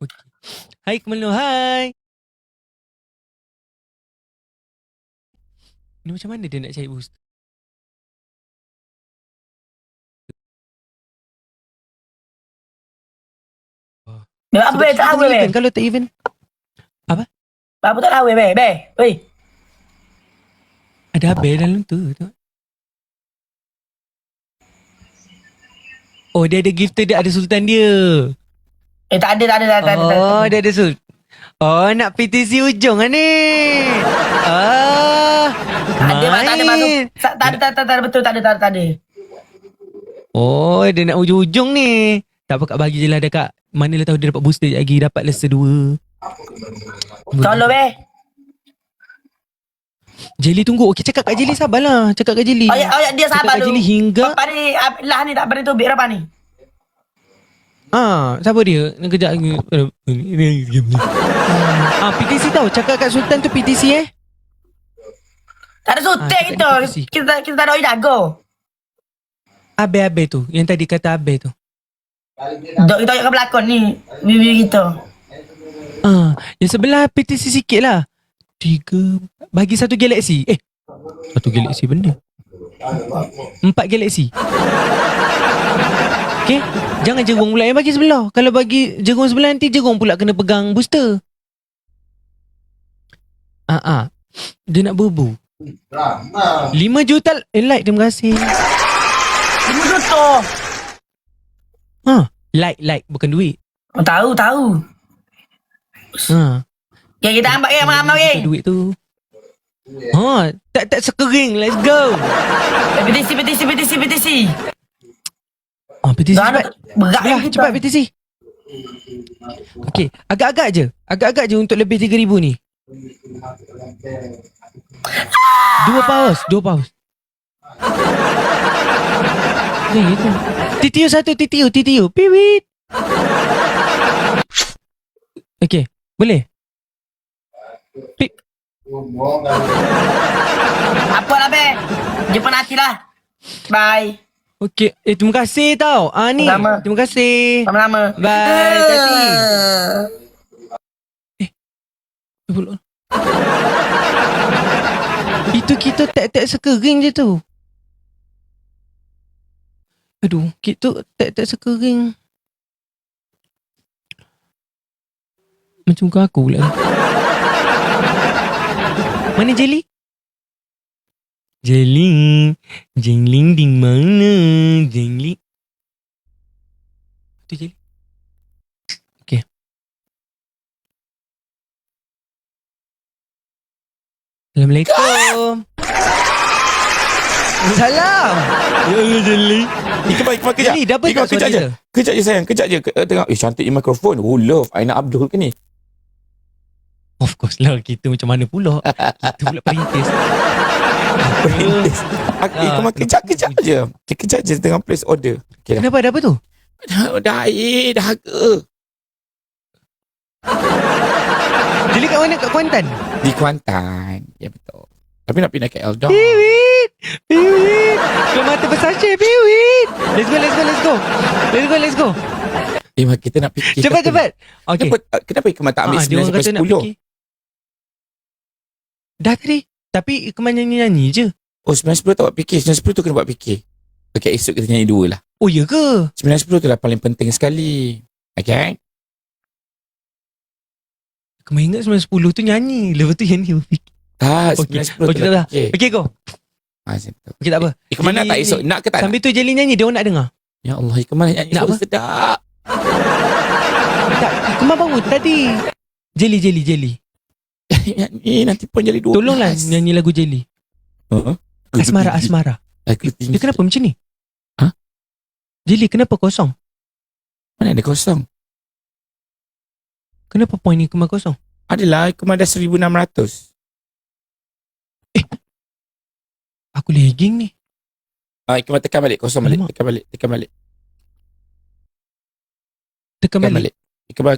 Okay. Hai Kemelo, hai. Ni macam mana dia nak cari boost? Apa tak tahu be? Kalau tak even. Apa tak tahu be? Oi. Ada abel dalam tu. Oh, dia ada gifter, dia ada sultan dia. Tak ada. Oh, dia ada sultan. Oh, nak PTC ujung lah ni. Tak ada masuk. Tak ada betul tak ada. Oh, dia nak ujung-ujung ni. Tak apa, Kak bagi je lah dah, Kak. Manalah tahu dia dapat booster lagi. Dapat lesser 2. Tolong be. Jelly tunggu. Okey, cakap Kak Jelly, sabarlah. Cakap Kak Jelly. Oh ya, dia sabar Cakap Kak dulu. Jelly hingga. Apa ni? Lah ni tak pada tu be apa ni? Siapa dia? Nak kejap lagi. PTC tahu. Cakap kat Sultan tu PTC Tak ada sutek cakap dia kita. Kita tak ada jago. Abe tu. Yang tadi kata Abe tu. Dok kita ayat ke belakang ni. Bibi kita. Yang sebelah PTC sikit lah. 3. Bagi 1 galaksi. 1 galaksi benda. 4 galaksi. Okay. Jangan jerung pula yang bagi sebelah. Kalau bagi jerung sebelah nanti jerung pula kena pegang booster. Dia nak berbu. 5 juta like, terima kasih. 5 juta. Like bukan duit. Oh, tahu. Ya kita ambil ya amal ye. Duit tu. Tak sekering. Let's go. PTC. PTC Dah cepat. berat Sebelah, kita. cepat PTC. Okey, agak-agak je untuk lebih 3,000 ni. 2 paus. Itu. TTU. Piwit. Okey, boleh. Apa lah be? Jumpa nanti lah. Bye. Okey, terima kasih tau. Ni. Sama-sama. Terima kasih. Lama-lama. Bye, Tati. Itu kita tak sekering je tu. Aduh, kita tak sekering. Macam muka aku pula. Mana Jelly? Jengling di mana? Jengling. Tu Jelly. Okay. Assalamualaikum. Salam. Ya Jelly. Ikmal kejap. Jelly, dah apa tak Kejap suara je. kita? Kejap je sayang. Kejap je. Tengok. Cantik je mikrofon. Oh love. Aina Abdul ke ni? Of course lah. Kita macam mana pula? Kita pula perintis. Perintis. Ikmal kejap je. Kejap je tengah place order. Okay dah. Kenapa ada apa tu? Dah air. Dahaga. Jelly kat mana? Kat Kuantan? Di Kuantan. Ya betul. Tapi nak pindah KL dah. Piwit. Kau mata bersachet. Piwit. Let's go. Kita nak fikir. Cepat. Okay. Kenapa Ikmal tak ambil dia orang kata nak 9-10? fikir. Dah tadi. Tapi Ikmal nyanyi je. Oh 9-10 tak buat fikir. 9-10 tu kena buat fikir. Okay, esok kita nyanyi 2 lah. Oh ya ke? 9-10 tu lah paling penting sekali. Okay? Ikmal ingat 9-10 tu nyanyi. Lepas tu nyanyi berfikir. Tak, Okay. 9-10 tu tak lah apa. fikir. Okay go. Betul. Okay tak apa. Ikmal nak tak Jelly esok? ni. Nak ke tak nak? Sambil tu Jelly nyanyi. Dia orang nak dengar. Ya Allah, Ikmal nyanyi Nak so apa? sedap. Tak. Ikmal bangun tadi. Jelly. Nyanyi nanti pun jadi 12. Tolonglah nyanyi lagu Jelly. Asmara. Lagu tinggi. Dia kenapa macam ni? Ha? Jelly kenapa kosong? Mana ada kosong? Kenapa point ni Ikmal kosong? Adalah, Ikmal dah 1,600. Aku lagging ni. Ikmal tekan balik. Kosong balik. Alamak. Tekan balik. Tekan Tekan balik. balik. Ikmal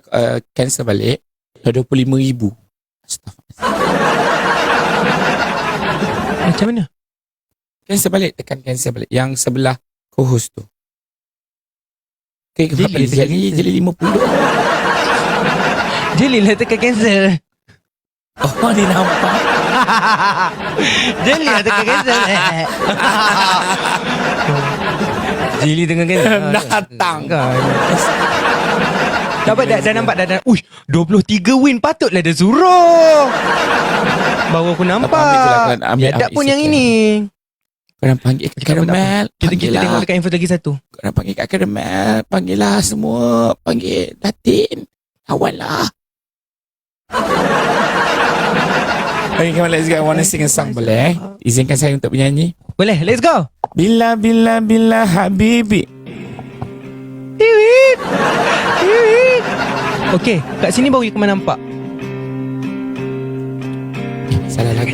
cancel balik. Dah 25,000. Astaghfirullah. Macam mana? Cancel balik. Tekan cancel balik. Yang sebelah co-host tu. Okay, Jelly, jadi 50. Jelly lah tekan cancel. Oh, dia nampak. Jelly lah tekan cancel. Jelly tengah cancel. Datang. Dapat dah nampak dah. Uish, 23 win, patutlah dia suruh. Baru aku nampak. Ambil Tak pun yang isi ini. Korang panggil kat Caramel. Kita Panggil tengok lah. dekat info lagi satu. Korang panggil kat Caramel. Panggil lah semua. Panggil Datin. Awal lah. Okay, come on, let's go. I want to sing a song, boleh? Izinkan saya untuk bernyanyi. Boleh, let's go. Bila Habibi. Tiwit. Okey, kat sini baru Ikmal nampak. Salah lagu.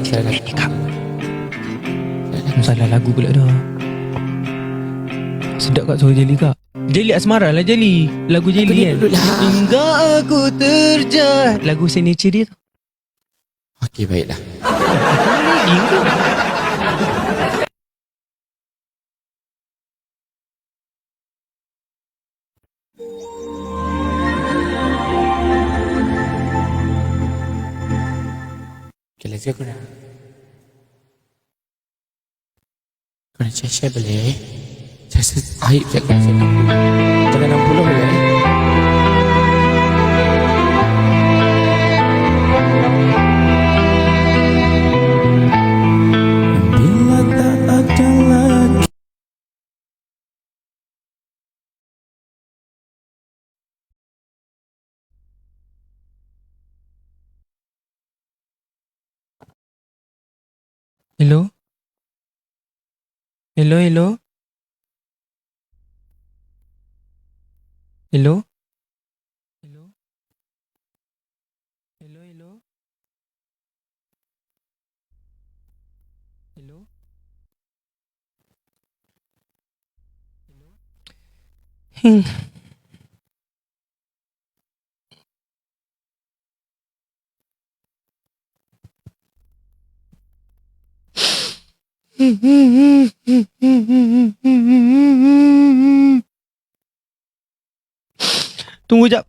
Salah lagu pula dah. Sedap kat suara Jelly kak. Jelly Asmara lah Jelly. Lagu Jelly kan. Hingga aku terjah. Lagu signature dia tu. Okey, baiklah. Lagi ke? Okay, let's go korang. Korang share boleh? Share aib cakap saya 60. Jangan 60 boleh? Bila tak ada lagi. Hello? Hello? Hello? Hello? Hello? Hello? Hello? Hello? Hello? Tunggu jap.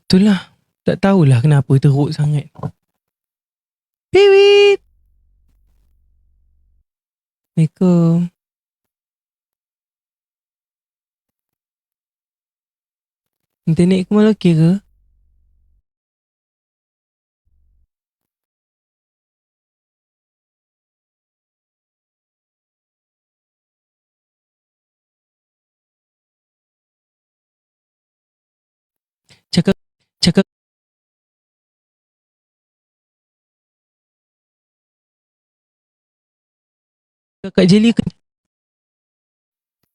Itulah. Tak tahulah kenapa teruk sangat. Piwit. Assalamualaikum. Internet Ikmal okey ke? Cakap Kak Jelly ke?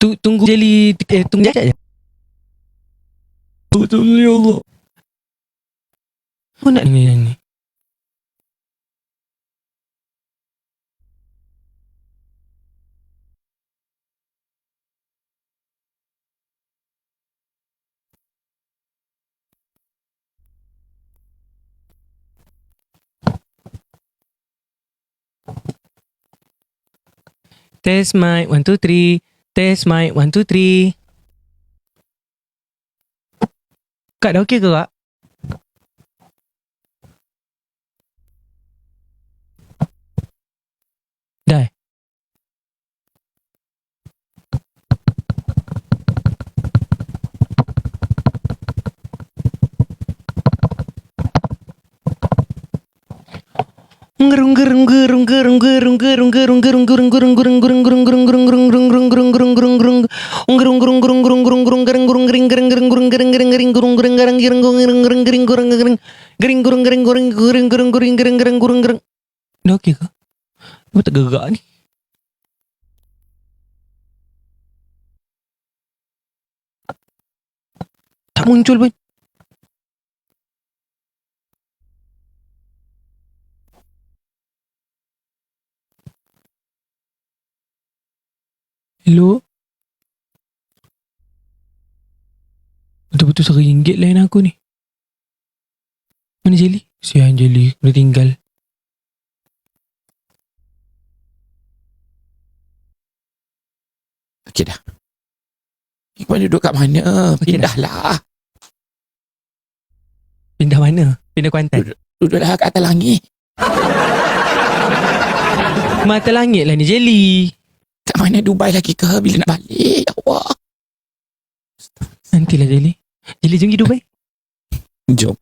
Tunggu Jelly tunggu sekejap je. Tunggu ya Allah. Apa nak ni? Test mic 1 2 3. Test mic 1 2 3. Kak dah okey ke kak? Dah. Dah okey ke? Apa tak gerak ni? Tak muncul pun. Hello? Betul-betul RM1 lain aku ni. Mana Jelly? Sian Jelly, udah tinggal. Okey dah. Iqbal duduk kat mana? Okey Pindahlah. Pindah mana? Pindah Kuantan? Duduklah kat atas langit. Mata langit lah ni Jelly. Kat mana Dubai lagi ke? Bila nak balik? Ya Allah. Nantilah Jelly. Jelly jom pergi Dubai. Jom.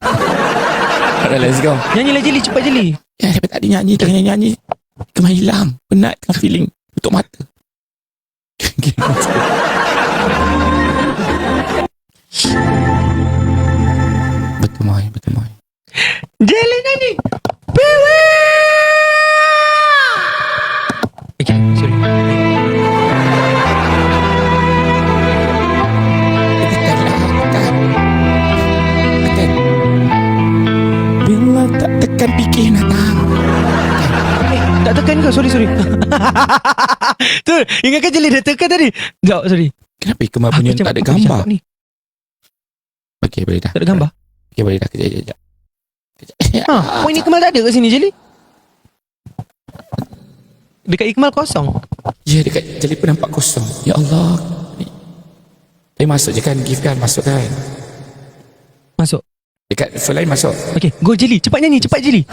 Alright, let's go. Nyanyilah Jelly, cepat Jelly. Ya, daripada tadi nyanyi, tengah nyanyi. Kemah hilang. Penat tengah feeling. Tutup mata. Betul Mai, betul Mai. Jelly nyanyi. Bewa. Okay, sorry. Tekanlah, tekan. Tekan. Bila tak tekan fikir nak tahu. Tak tekan ke? Sorry. Tu, ingatkan Jelly dah tekan tadi. Sekejap, sorry. Kenapa Ikmal punya Aku tak ada cakap gambar? ni. Okey, boleh dah. Tak ada gambar? Okey, boleh dah. Kejap. Ha, poin Ikmal tak ada kat sini Jelly. Dekat Ikmal kosong. Ya, dekat Jelly pun nampak kosong. Ya Allah. Masuk je kan, gift kan, masuk kan. Masuk. Dekat phone lain masuk. Okay, go Jelly. Cepat nyanyi, cepat Jelly.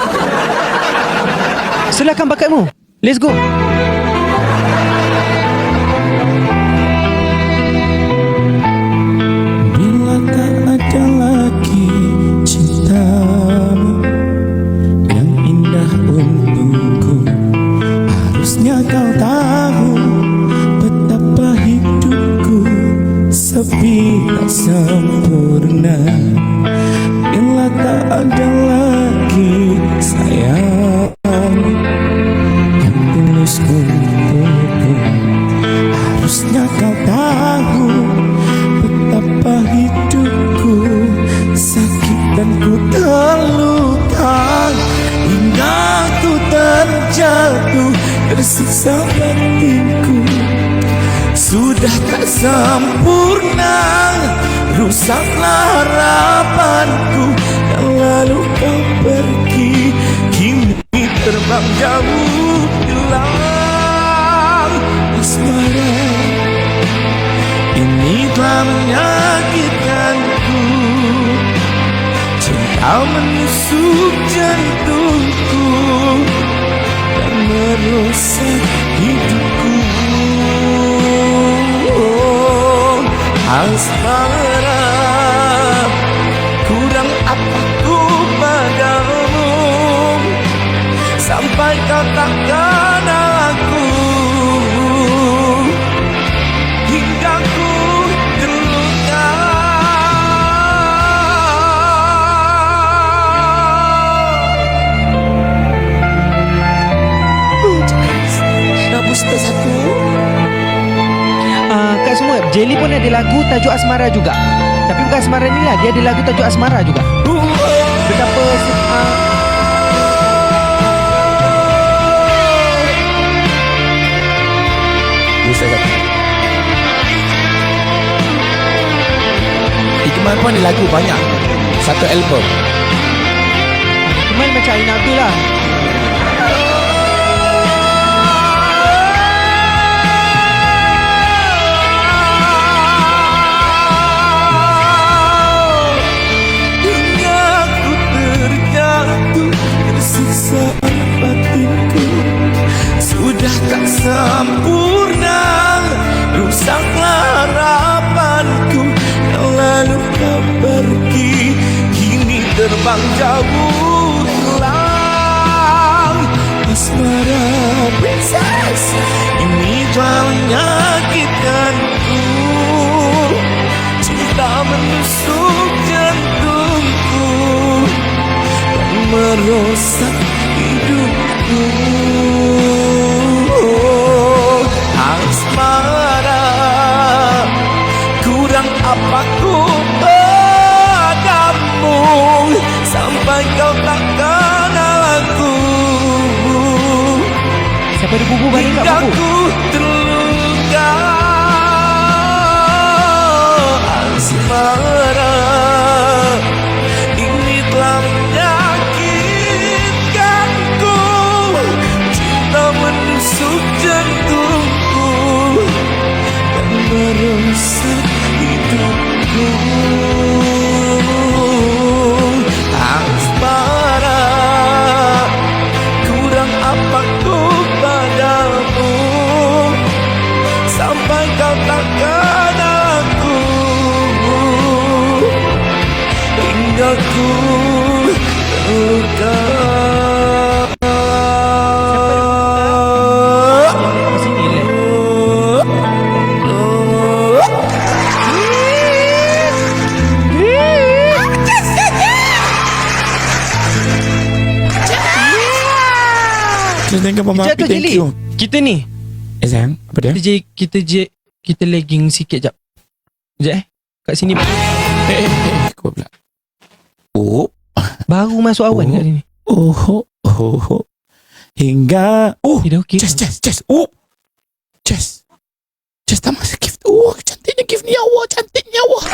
Serahkan bakatmu. Let's go. Bila tak ada lagi cintamu yang indah untukku, harusnya kau tahu betapa hidupku sepi tak sempurna. Bila tak ada lagi sayang yang tulus untukku, harusnya kau tahu betapa hidupku sakit dan ku terluka hingga ku terjatuh tersiksa batinku. Sudah tak sempurna, rusaklah harapanku. Yang lalu kau pergi, kini terbang jauh hilang asmara. Ini telah menyakitkanku, cinta menusuk jantungku dan merusak hidupku. Asmara, kurang apa ku padamu sampai kau tak kenal aku, hingga ku terluka. Nabus satu. Kat semua Jelly pun ada lagu tajuk Asmara juga. Tapi bukan Asmara ni lah, dia ada lagu tajuk Asmara juga. Betapa Ikmal pun ada lagu banyak. Satu album. Ikmal macam Aina Abdul lah. Tersiksa batinku, sudah tak sempurna, rusaklah harapanku. Yang lalu kau pergi, kini terbang jauh hilang asmara. Princess, ini telah menyakitkanku, cinta menusuk jantungku, merusak hidupku. Asmara, kurang apa ku Daripada bubu balik kat hingga bubu. ku terluka asmara. Ini telah menyakitkanku, cinta menusuk jantungku dan merusak hidupku. Asmara, kurang apa ku padamu sampai kau takkan aku hingga ku terluka. Sini le. Terus tengok Mama Jatuh Api, thank jeli. you. Kita ni. Sayang, apa dia? Kita lagging sikit jap. Sekejap kat sini Kau pula. Oh, baru masuk awan kat sini. oh. Hingga Dah okey. Just. Oh. Just tak masa gift. Oh, cantiknya gift ni, ya Allah, cantiknya Allah.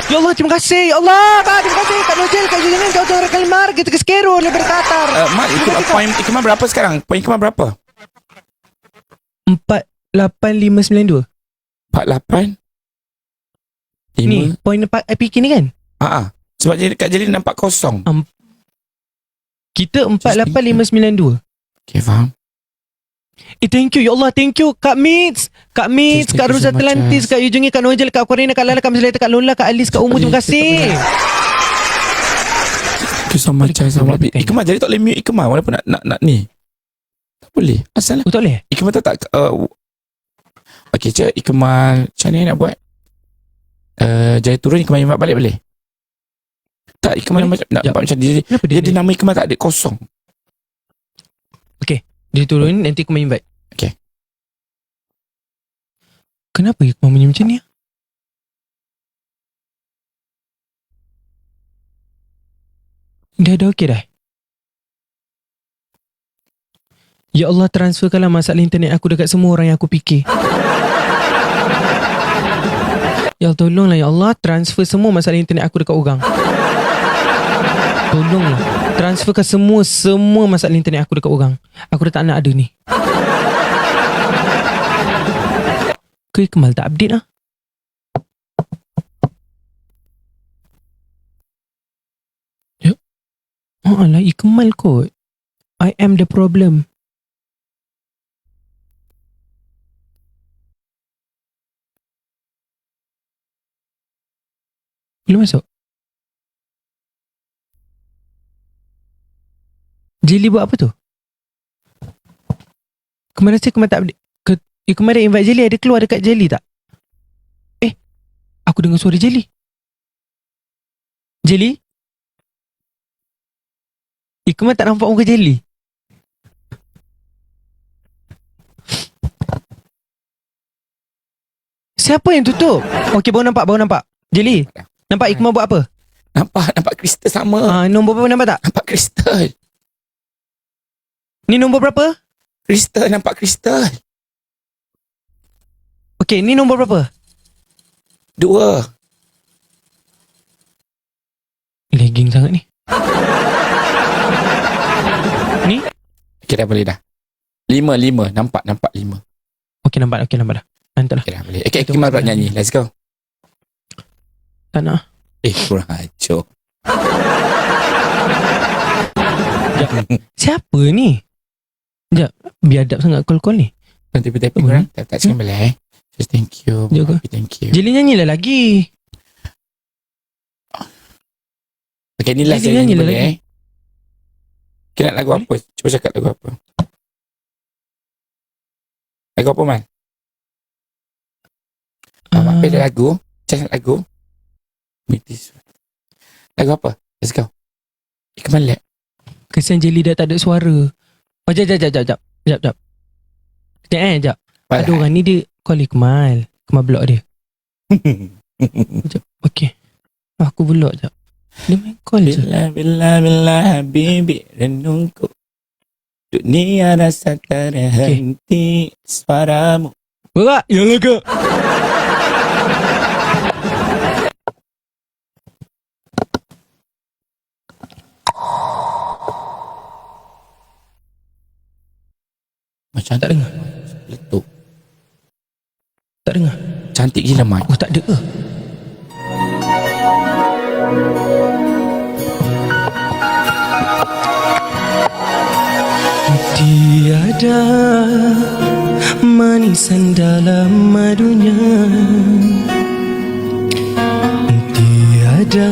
Ya Allah, terima kasih. Ya Allah, Pak, terima kasih. Kak Nojel, Kak Julian, Kak Orang Kalmar, kita ke Skero daripada Qatar. Mak, poin Ikmal berapa sekarang? Poin Ikmal berapa? 48592. 48 Ni, 5. poin PK ni kan? Sebab Kak Jelly nampak kosong. Kita 48592. Okay, faham. Thank you. Ya Allah, thank you. Kak Mitz, Thank Kak you Ruza so much, Telantis, Kak Yujungi, Kak Nojel, Kak Korina, Kak Lala, Kak Misalita, Kak Lola, Kak Alis, Kak Umu. Terima kasih. Thank you so much. Ikmal jadi tak boleh mute Ikmal walaupun nak ni. Tak boleh. Asal lah. Tak boleh? Ikmal tak okay, cik Ikmal macam ni nak buat? Jaya turun Ikmal invite balik boleh? Tak, Ikmal nak buat macam dia. Kenapa Dia nama Ikmal tak ada, kosong. Dia turun, nanti aku main invite. Okay. Kenapa Ikmal punya macam ni? Dah okey dah. Ya Allah, transferkanlah masalah internet aku dekat semua orang yang aku fikir. Ya Allah, tolonglah ya Allah, transfer semua masalah internet aku dekat orang. Tolonglah, transferkan semua masalah internet aku dekat orang. Aku dah tak nak ada ni. Ke Ikmal tak update lah. Ya. Oh alah, Ikmal kot. I am the problem. Belum masuk? Jelly buat apa tu? Kemarin tak update. Kemarin invite Jelly, ada keluar dekat Jelly tak? Aku dengar suara Jelly. Jelly? Ikmal tak nampak muka Jelly. Siapa yang tutup? Okey, baru nampak. Jelly, nampak Ikmal buat apa? Nampak kristal sama. Nombor berapa nampak tak? Nampak kristal. Ni nombor berapa? Kristal, nampak kristal. Okey, ni nombor berapa? 2. Lagging sangat ni. Ni? Okay, dah boleh dah. 5. Nampak 5. Okey, nampak dah. Hantar lah. Okay, dah boleh. Okay, Ikmal buat nyanyi. Let's go. Tak nak. Kurang ajar. Siapa ni? Sekejap, biadab sangat call ni. Tapi korang tak cakap boleh. Just thank you. Jaga. Thank you. Jelly nyanyilah lagi. Okay, ni last Jelly nyanyi nyanyilah boleh lagi. Kena lagu apa? Cuba cakap lagu apa. Lagu apa, Man? Apa ada lagu? Cakap lagu. Lagu apa? Let's go. Ikmal lek. Kesian Jelly dah tak ada suara. Oh, jap. Sekejap. Ada orang ni dia call Ikmal. Ikmal block dia. Sekejap. Okay. Aku block jap. Dia main call je. Bila habibi renungku. Dunia rasa terhenti suaramu. Berak. Yalah kak. Macam Tak dengar. letup. Tak dengar. Cantik gila Mai. Oh tak ada ke? Tiada manisan dalam madunya, tiada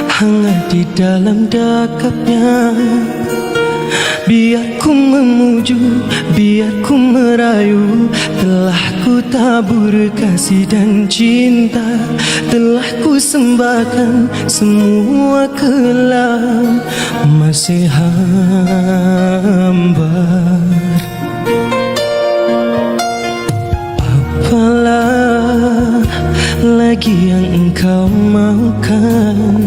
hangat di dalam dakapnya. Biar ku memuju, biar ku merayu, telah ku tabur kasih dan cinta, telah ku sembahkan semua kelam, masih hambar. Apalah lagi yang engkau mahukan?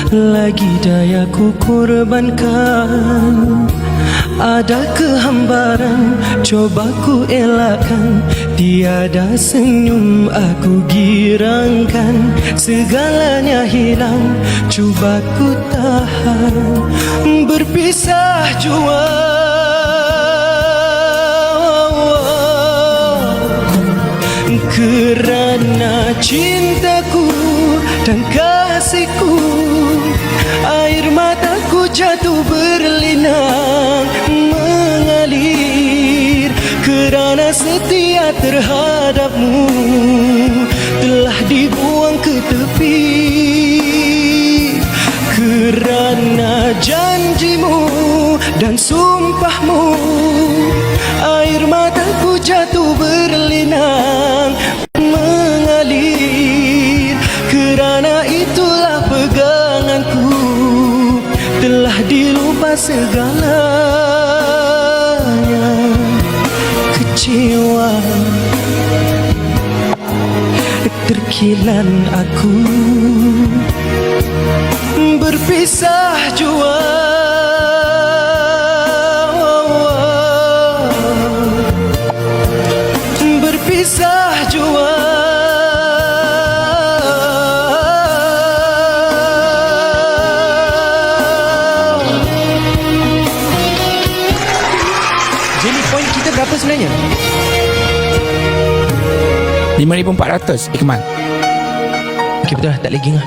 Lagi daya ku korbankan. Ada kehambaran, coba ku elakkan. Tiada senyum aku girangkan. Segalanya hilang, cuba ku tahan. Berpisah jua, kerana cintaku dan kasihku. Air mataku jatuh berlinang mengalir, kerana setia terhadapmu telah dibuang ke tepi. Kerana janjimu dan sumpahmu, air mataku jatuh berlinang mengalir. Kerana itulah peganganku, telah dilupa segalanya. Kecewa, terkilan aku, berpisah jua. Berpisah jua. Jadi poin kita berapa sebenarnya? 5,400 Ikmal. Okey betul lah, tak lagi lah.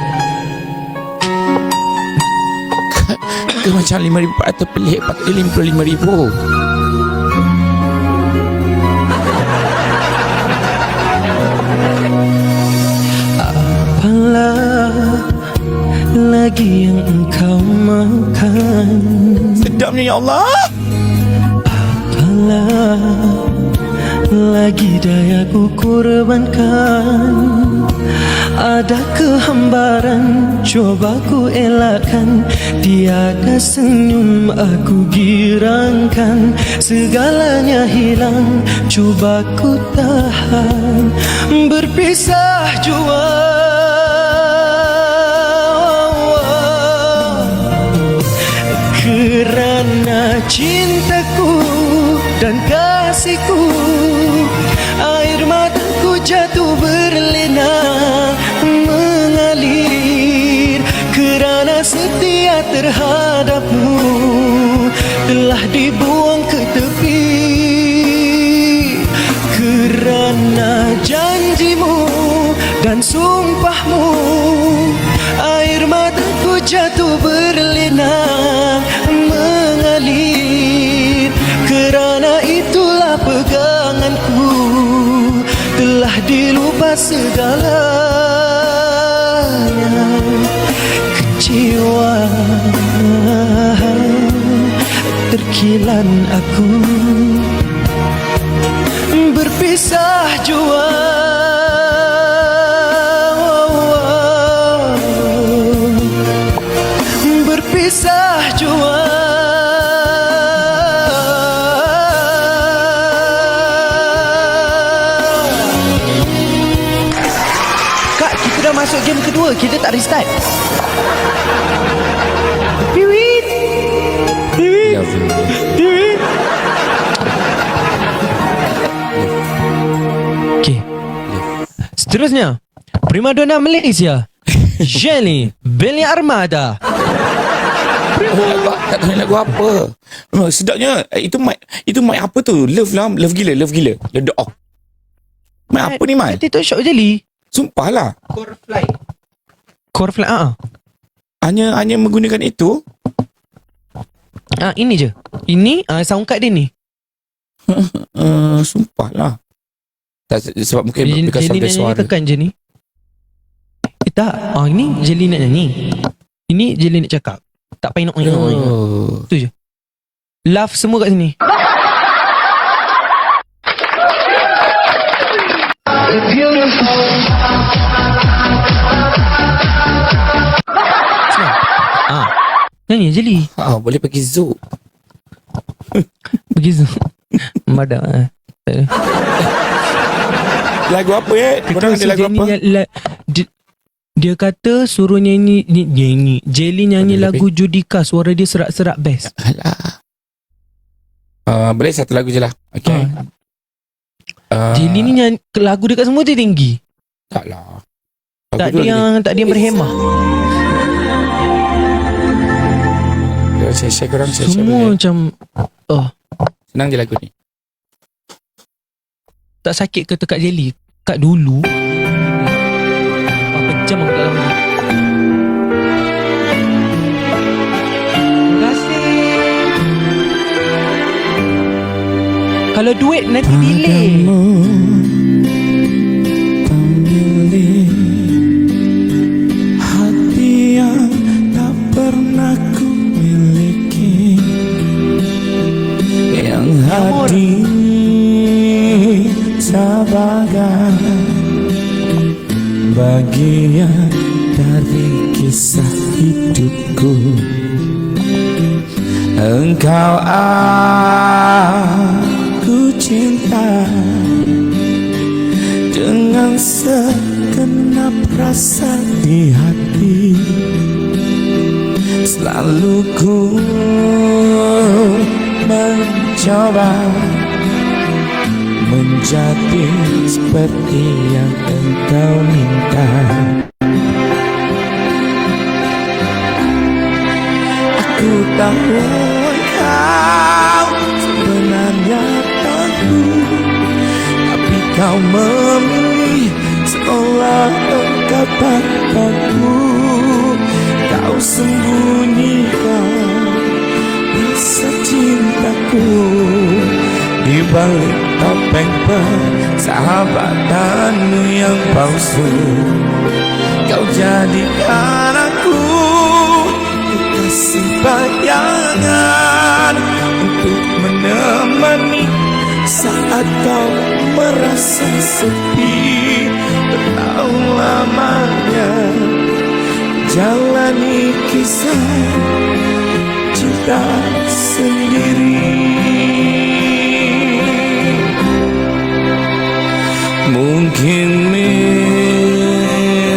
Ke macam 5,400 pelik, patut dia 55,000. Apalah lagi yang engkau makan? Sedapnya ya Allah. Apalah lagi daya ku korbankan? Ada kehambaran, coba ku elakkan. Tiada senyum aku girangkan. Segalanya hilang, coba ku tahan. Berpisah jua, kerana cintaku dan kasihku. Air mataku jatuh berlinang mengalir, kerana setia terhadapmu telah dibuang ke tepi. Kerana janjimu dan sumpahmu, air mataku jatuh berlinang mengalir. Kerana itulah peganganku, telah dilupa segalanya. Kecewa, terkilan aku, berpisah jua. Berpisah jua. Kak, kita dah masuk game kedua, kita tak restart. Astagfirullah. Okay. Seterusnya, primadona Malaysia. Jelly Belly Armada. Oh, tak tahu lagu apa. Oh, sedapnya. Itu mic apa tu? Love gila. Ledok. Mic apa ni, Mai? TikTok Shop Jelly. Sumpah lah. Core Fly. Hanya menggunakan itu. Ini je. Ini sound card dia ni. Sumpah lah. Tak, sebab mungkin bekas Jelly of the nak suara. nyanyi tekan je ni. Tak. Ini Jelly nak nyanyi. Ini Jelly nak cakap. Tak payah nak Oh. tu je. Laugh semua kat sini. Senang. Nyanyi Jelly. Boleh pergi zoo. Begitu. Madak. Lagu apa Korang ada lagu apa? Dia kata suruh nyanyi Jelly nyanyi Boleh lagu Judika. Suara dia serak-serak best. Alah. Boleh satu lagu je lah. Okay. Jelly ni nyanyi, lagu dekat semua dia tinggi. Tak lah. Tak ada yang berhemah. Saya korang Semua macam senang je lagu ni. tak sakit ke dekat Jelly. Kat dulu berapa jam aku tak tahu. Terima kasih. Kalau duit nanti delay. Hati yang tak pernah ku miliki, yang hati sebagai bagian dari kisah hidupku. Engkau aku cinta dengan segenap rasa di hati. Selalu ku mencoba menjadi seperti yang engkau minta. Aku tahu engkau sebenarnya tahu, tapi kau memilih seolah engkau tak tahu. Kau sembunyikan rasa cintaku di balik topeng persahabatanmu yang palsu. Kau jadikan aku kekasih bayangan untuk menemani saat kau merasa sepi. Bertahun lamanya jalani kisah cinta sendiri. Mungkin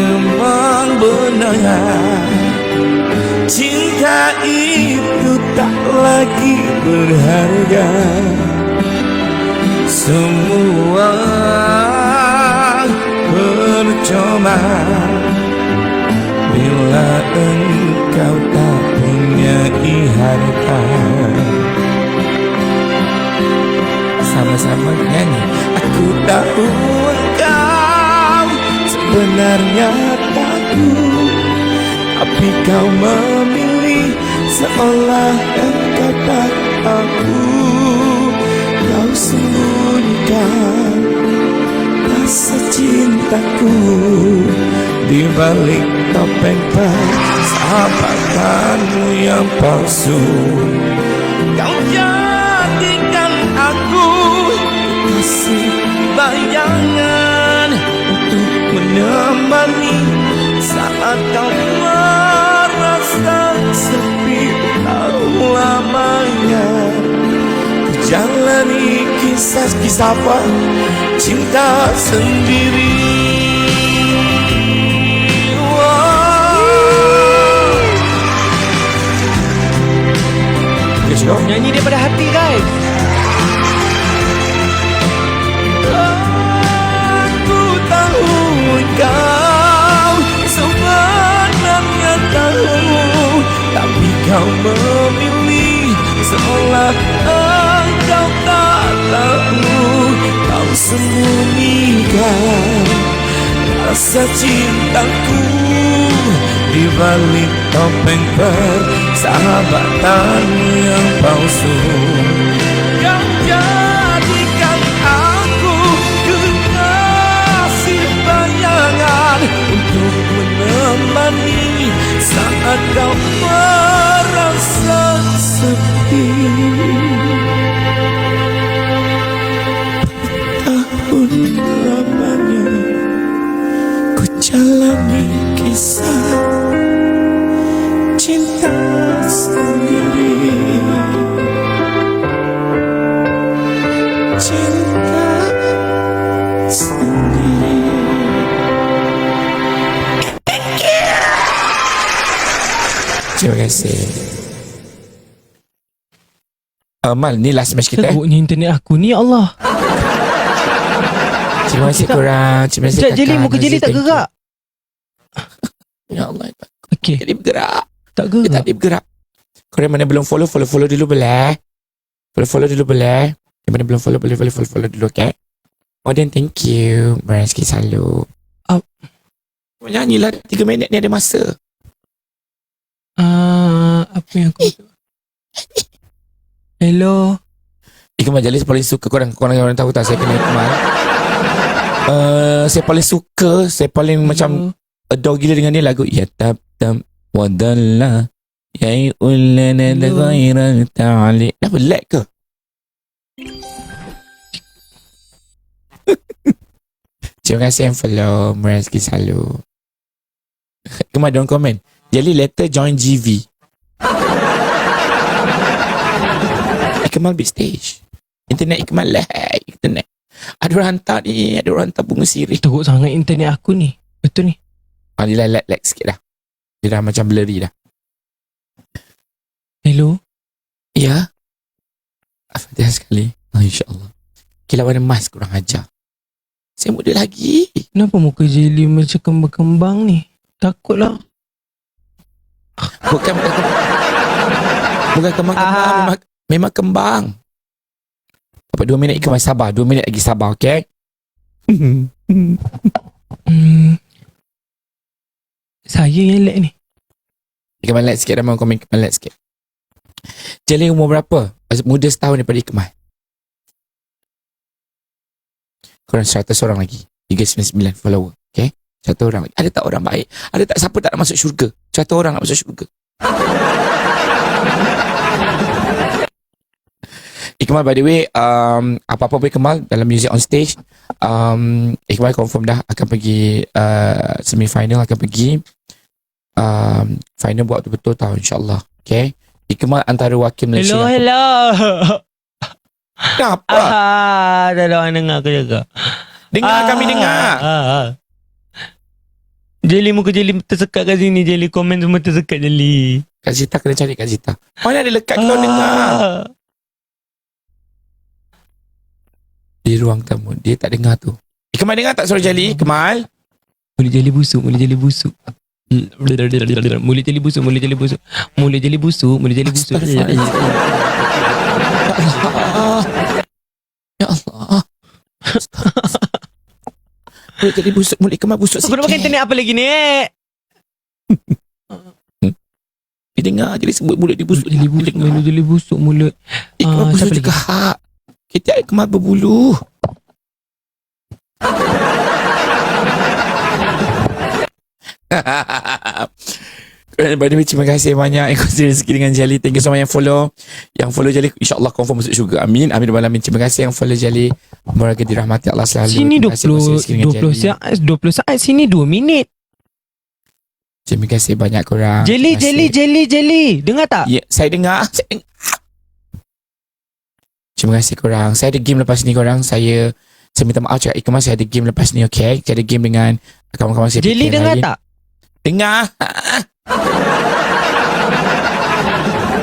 memang benar cinta itu tak lagi berharga. Semua percuma bila engkau tak punya harta. Sama-sama nyanyi. Aku tahu engkau sebenarnya tahu, tapi kau memilih seolah engkau tak tahu. Kau sembunyikan rasa cintaku di balik topeng persahabatanmu yang palsu. Kau jadikan aku kasih bayangan untuk menemani saat kau merasa sepi. Tahu lamanya jalani kisah-kisah apa cinta sendiri. go. Nyanyi daripada hati guys. Aku tahu kau sebenarnya tahu, tapi kau memilih seolah engkau tak tahu. Kau sembunyikan rasa cintaku di balik topeng persahabatan yang palsu. Kau jadikan aku kekasih bayangan untuk menemani saat kau merasa sepi. Tahun lamanya ku jalani kisah cinta sendiri. Cinta sendiri. Terima kasih. Mal, ni last match kita. Teruknya internet aku ni, ya Allah. Terima kasih korang. Terima kasih Sekejap, kakak. Jelly, muka Jelly tak Thank you. gerak. Ya Allah. Okey, Jadi bergerak. tak Dia tak gerak. ada bergerak. Korang mana belum follow, follow dulu boleh. Follow dulu boleh. Yang mana belum follow, boleh follow dulu, okay? Oh, then thank you. Merezeki selalu. Nyanyilah 3 minit ni ada masa. Apa yang aku... Hello. Ikmal Jalil paling suka korang tahu tak saya kena Ikmal. Saya paling suka, saya paling macam adore gila dengan dia lagu Ya Tab Wadalla Ya Ulana Ghaira Ta'ali. Kenapa lag ke? Terima kasih yang follow. Merezeki selalu. Ikmal don't comment. Jalil later join GV. Ikmal big stage. Internet Ikmal lag. Internet. Ada orang hantar bunga sirih. Teruk sangat internet aku ni. Betul ni. Dia lag sikit dah. Dia dah macam blurry dah. Hello. Ya. Alhamdulillah sekali. InsyaAllah. Kilauan emas kurang ajar. Saya muda lagi. Kenapa muka Jelly macam kembang-kembang ni? Takutlah. Bukan kembang. Memang kembang. Dapat 2 minit Ikmal sabar. 2 minit lagi sabar, okay? Saya yang lag ni. Ikmal lag sikit. Ramai komen Ikmal lag sikit. Jelly umur berapa? Muda setahun daripada Ikmal. Korang 100 orang lagi. 399 follower. Okay? 100 orang lagi. Ada tak orang baik? Ada tak siapa tak nak masuk syurga? 100 orang nak masuk syurga. Ikmal, by the way, apa-apa boleh Ikmal dalam music on stage. Ikmal confirm dah akan pergi semi-final, akan pergi final buat betul-betul tau, insyaAllah. Okay? Ikmal antara wakil Malaysia. Hello. Kenapa? Dah ada orang dengar aku jaga. Dengar kami dengar. Jelly, muka Jelly tersekat kat sini. Jelly komen semua tersekat Jelly. Kak Zita kena cari Kak Zita. Mana ada lekat kau dengar? Di ruang tamu. Dia tak dengar tu. Ikmal dengar tak suara Jali? Ikmal? Mulut Jelly busuk. Mulut Jelly busuk. Mulut Jelly busuk. Mulut Jelly busuk. Mulut Jelly busuk. Mulut Jelly busuk. Ya Allah. Mulut Jali busuk. Mulut Ikmal busuk sikit. Aku nak pakai internet apa lagi ni? Dia dengar. Jadi sebut mulut dia busuk. Mulut Jelly busuk. Mulut. Ikmal busuk juga hak. Kita Ikmal berbulu. By the way, terima kasih banyak yang kongsi rezeki dengan Jali. Thank you so much yang follow. Yang follow Jali, insyaAllah confirm masuk syurga. Amin. Amin. Alamin. Terima kasih yang follow Jali. Moga dirahmati Allah selalu. Sini 20 saat. Sini 2 minit. Terima kasih banyak korang. Jelly. Dengar tak? Ya, saya dengar. Terima kasih korang. Saya ada game lepas ni korang. Saya minta maaf cakap Ikmal, saya ada game lepas ni, okay? Saya ada game dengan kawan-kawan saya. Jelly dengar tak? Dengar.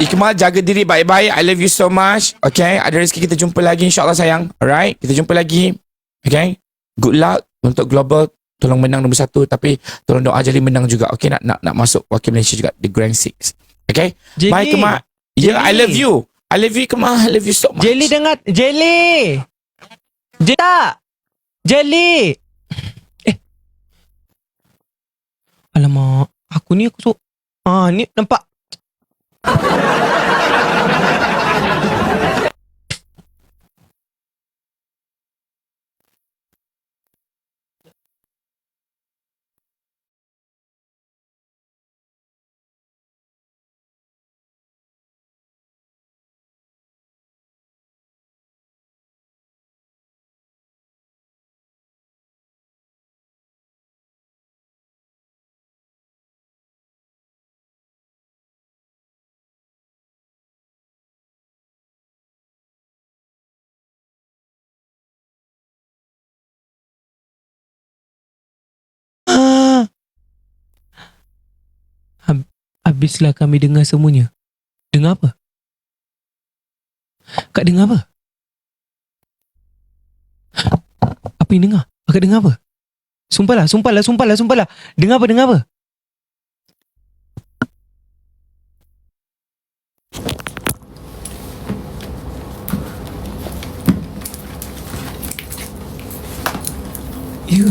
Ikmal, jaga diri baik-baik. I love you so much. Okay, ada rezeki kita jumpa lagi insyaAllah sayang. Alright, kita jumpa lagi. Okay, good luck untuk global. Tolong menang nombor 1, tapi tolong doa Jelly menang juga. Okay, nak masuk wakil Malaysia juga, the Grand Six. Okay, Jelly. bye Kemal. Yeah, I love you. I love you Kemal. I love you so much. Jelly dengar. Jelly. Jelly. Alamak. Aku so. Ni nampak. Habislah kami dengar semuanya. Dengar apa? Kak dengar apa? Apa yang dengar? Kak dengar apa? Sumpahlah. Dengar apa? Ya.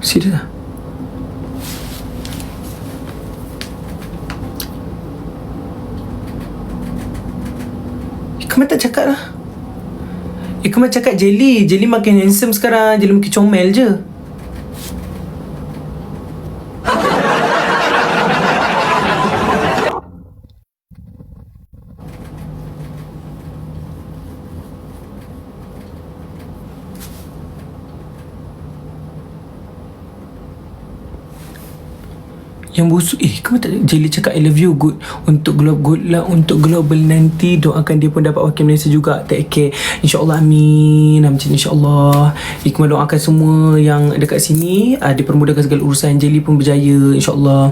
Serius lah. Ikmal tak cakap lah. Ikmal cakap Jelly makin handsome sekarang. Jelly makin comel je. Yang busuk kamu tak Jelly cakap I love you good untuk good lah untuk global nanti, doakan dia pun dapat wakil Malaysia juga, take care insyaAllah, amin macam insyaAllah. Ikmal doakan semua yang dekat sini dipermudahkan segala urusan, Jelly pun berjaya insyaAllah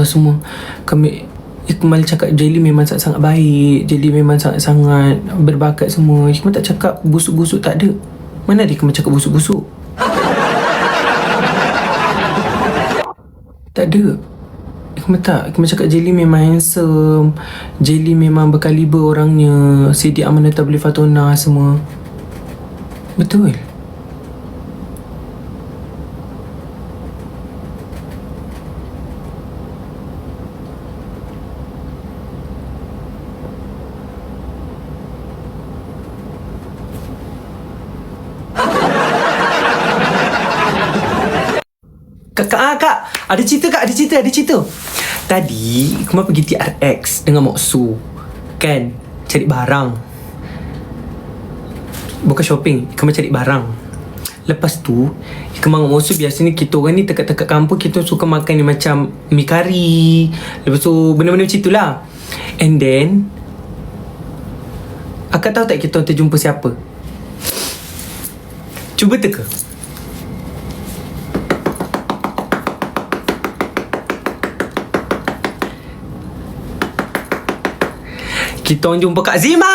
semua. Kami Ikmal cakap Jelly memang sangat-sangat baik, Jelly memang sangat-sangat berbakat semua. Ikmal tak cakap busuk-busuk, tak ada. Mana ada Ikmal cakap busuk-busuk? Tak ada. Ikmal cakap Jelly memang handsome, Jelly memang berkaliber orangnya, Sidi Amanata Beli Fatona semua. Betul. Kak, ada cerita. Tadi Ikmal pergi TRX dengan Mak Su, kan, cari barang. Bukan shopping, Ikmal cari barang. Lepas tu Ikmal dengan Mak Su, biasanya kita orang ni dekat-dekat kampung, kita suka makan ni macam mi kari, lepas tu benda-benda macam itulah. And then Akak tahu tak kita orang terjumpa siapa? Cuba teka. Kita orang jumpa Kak Zima.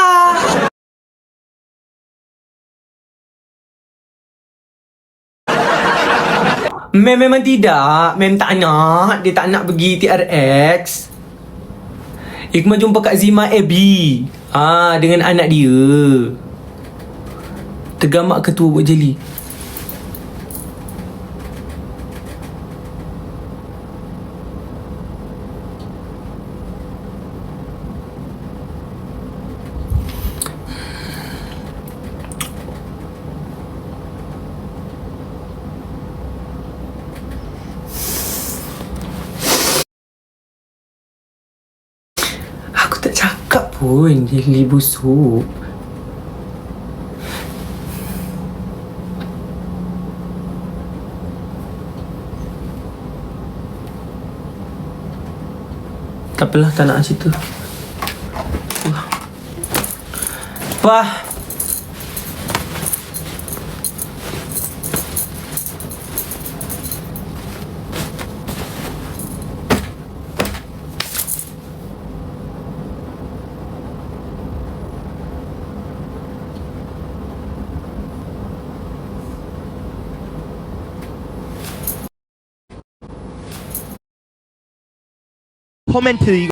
Memang tidak. Mem tak nak. Dia tak nak pergi TRX. Ikmal jumpa Kak Zima Abby. Dengan anak dia. Tergamak ketua buat Jelly. Tak cakap pun Jelly busuk. Tak apalah, tak nak cerita. Wah. 코멘트